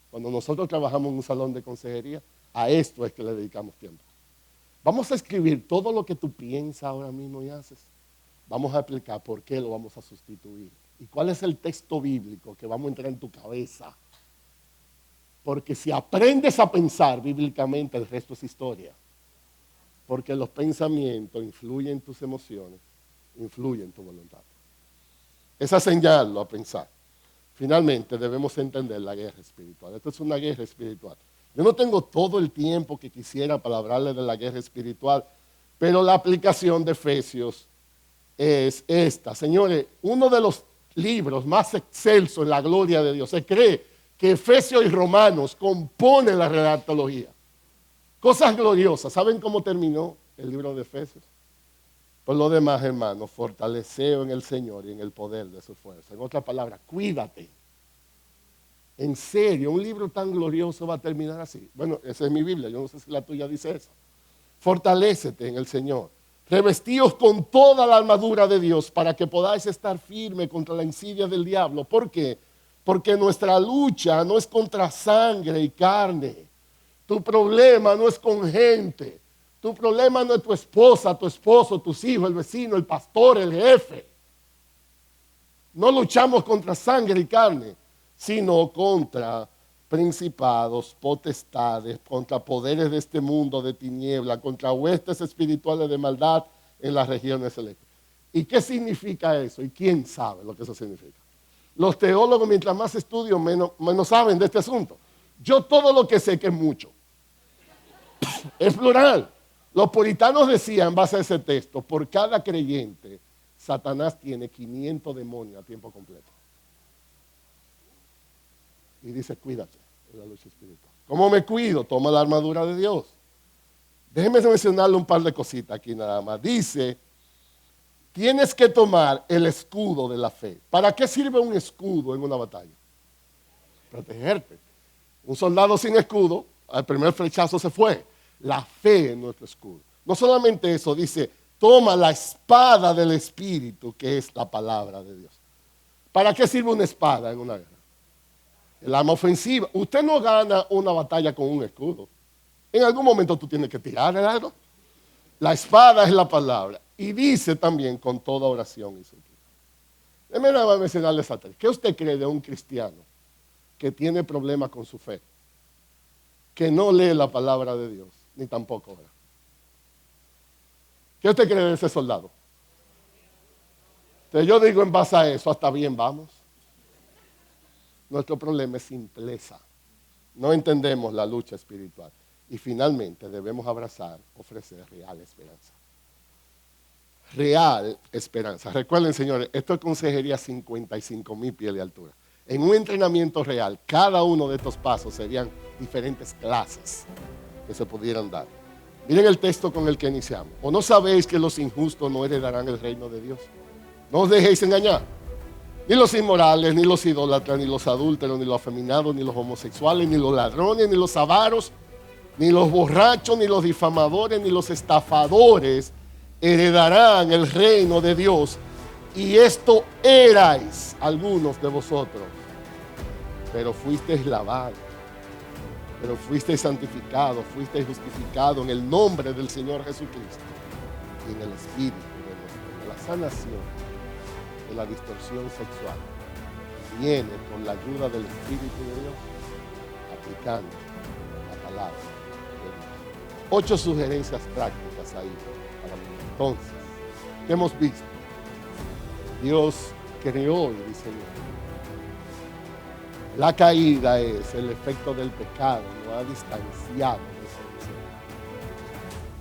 cuando nosotros trabajamos en un salón de consejería, a esto es que le dedicamos tiempo. Vamos a escribir todo lo que tú piensas ahora mismo y haces. Vamos a explicar por qué lo vamos a sustituir. Y cuál es el texto bíblico que vamos a entrar en tu cabeza. Porque si aprendes a pensar bíblicamente, el resto es historia. Porque los pensamientos influyen en tus emociones, influye en tu voluntad. Esa señal a pensar. Finalmente debemos entender la guerra espiritual. Esto es una guerra espiritual. Yo no tengo todo el tiempo que quisiera para hablarle de la guerra espiritual, pero la aplicación de Efesios es esta. Señores, uno de los libros más excelsos en la gloria de Dios. Se cree que Efesios y Romanos componen la real teología. Cosas gloriosas. ¿Saben cómo terminó el libro de Efesios? Por lo demás, hermanos, fortaleceo en el Señor y en el poder de su fuerza. En otras palabras, cuídate. En serio, un libro tan glorioso va a terminar así. Bueno, esa es mi Biblia, yo no sé si la tuya dice eso. Fortalécete en el Señor. Revestíos con toda la armadura de Dios para que podáis estar firme contra la insidia del diablo. ¿Por qué? Porque nuestra lucha no es contra sangre y carne. Tu problema no es con gente. Tu problema no es tu esposa, tu esposo, tus hijos, el vecino, el pastor, el jefe. No luchamos contra sangre y carne, sino contra principados, potestades, contra poderes de este mundo de tiniebla, contra huestes espirituales de maldad en las regiones celestes. ¿Y qué significa eso? ¿Y quién sabe lo que eso significa? Los teólogos, mientras más estudio, menos saben de este asunto. Yo todo lo que sé que es mucho. Es plural. Los puritanos decían, en base a ese texto, por cada creyente, Satanás tiene 500 demonios a tiempo completo. Y dice, cuídate de la lucha espiritual. ¿Cómo me cuido? Toma la armadura de Dios. Déjeme mencionarle un par de cositas aquí nada más. Dice, tienes que tomar el escudo de la fe. ¿Para qué sirve un escudo en una batalla? Protegerte. Un soldado sin escudo, al primer flechazo se fue. La fe es nuestro escudo. No solamente eso, dice, toma la espada del Espíritu, que es la palabra de Dios. ¿Para qué sirve una espada en una guerra? El arma ofensiva. Usted no gana una batalla con un escudo. En algún momento tú tienes que tirar el arma. La espada es la palabra. Y dice también con toda oración y súplica. Déjeme nada más mencionarles a tres. ¿Qué usted cree de un cristiano que tiene problemas con su fe? Que no lee la palabra de Dios, ni tampoco ora. ¿Qué usted cree de ese soldado? Entonces yo digo en base a eso, hasta bien vamos. Nuestro problema es simpleza. No entendemos la lucha espiritual. Y finalmente debemos abrazar, ofrecer real esperanza. Real esperanza. Recuerden, señores, esto es consejería 55,000 pies de altura. En un entrenamiento real, cada uno de estos pasos serían diferentes clases que se pudieran dar. Miren el texto con el que iniciamos. ¿O no sabéis que los injustos no heredarán el reino de Dios? No os dejéis engañar. Ni los inmorales, ni los idólatras, ni los adúlteros, ni los afeminados, ni los homosexuales, ni los ladrones, ni los avaros, ni los borrachos, ni los difamadores, ni los estafadores heredarán el reino de Dios. Y esto erais algunos de vosotros. Pero fuisteis lavados, pero fuisteis santificados, fuisteis justificados en el nombre del Señor Jesucristo y en el Espíritu de la sanación de la distorsión sexual. Viene con la ayuda del Espíritu de Dios, aplicando la palabra de Dios. 8 sugerencias prácticas ahí para mí. Entonces, ¿qué hemos visto? Dios creó y diseñó. La caída es el efecto del pecado, nos ha distanciado de ese diseño.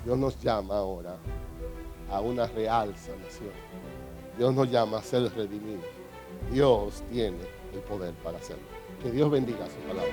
Dios nos llama ahora a una real sanación. Dios nos llama a ser redimidos. Dios tiene el poder para hacerlo. Que Dios bendiga su palabra.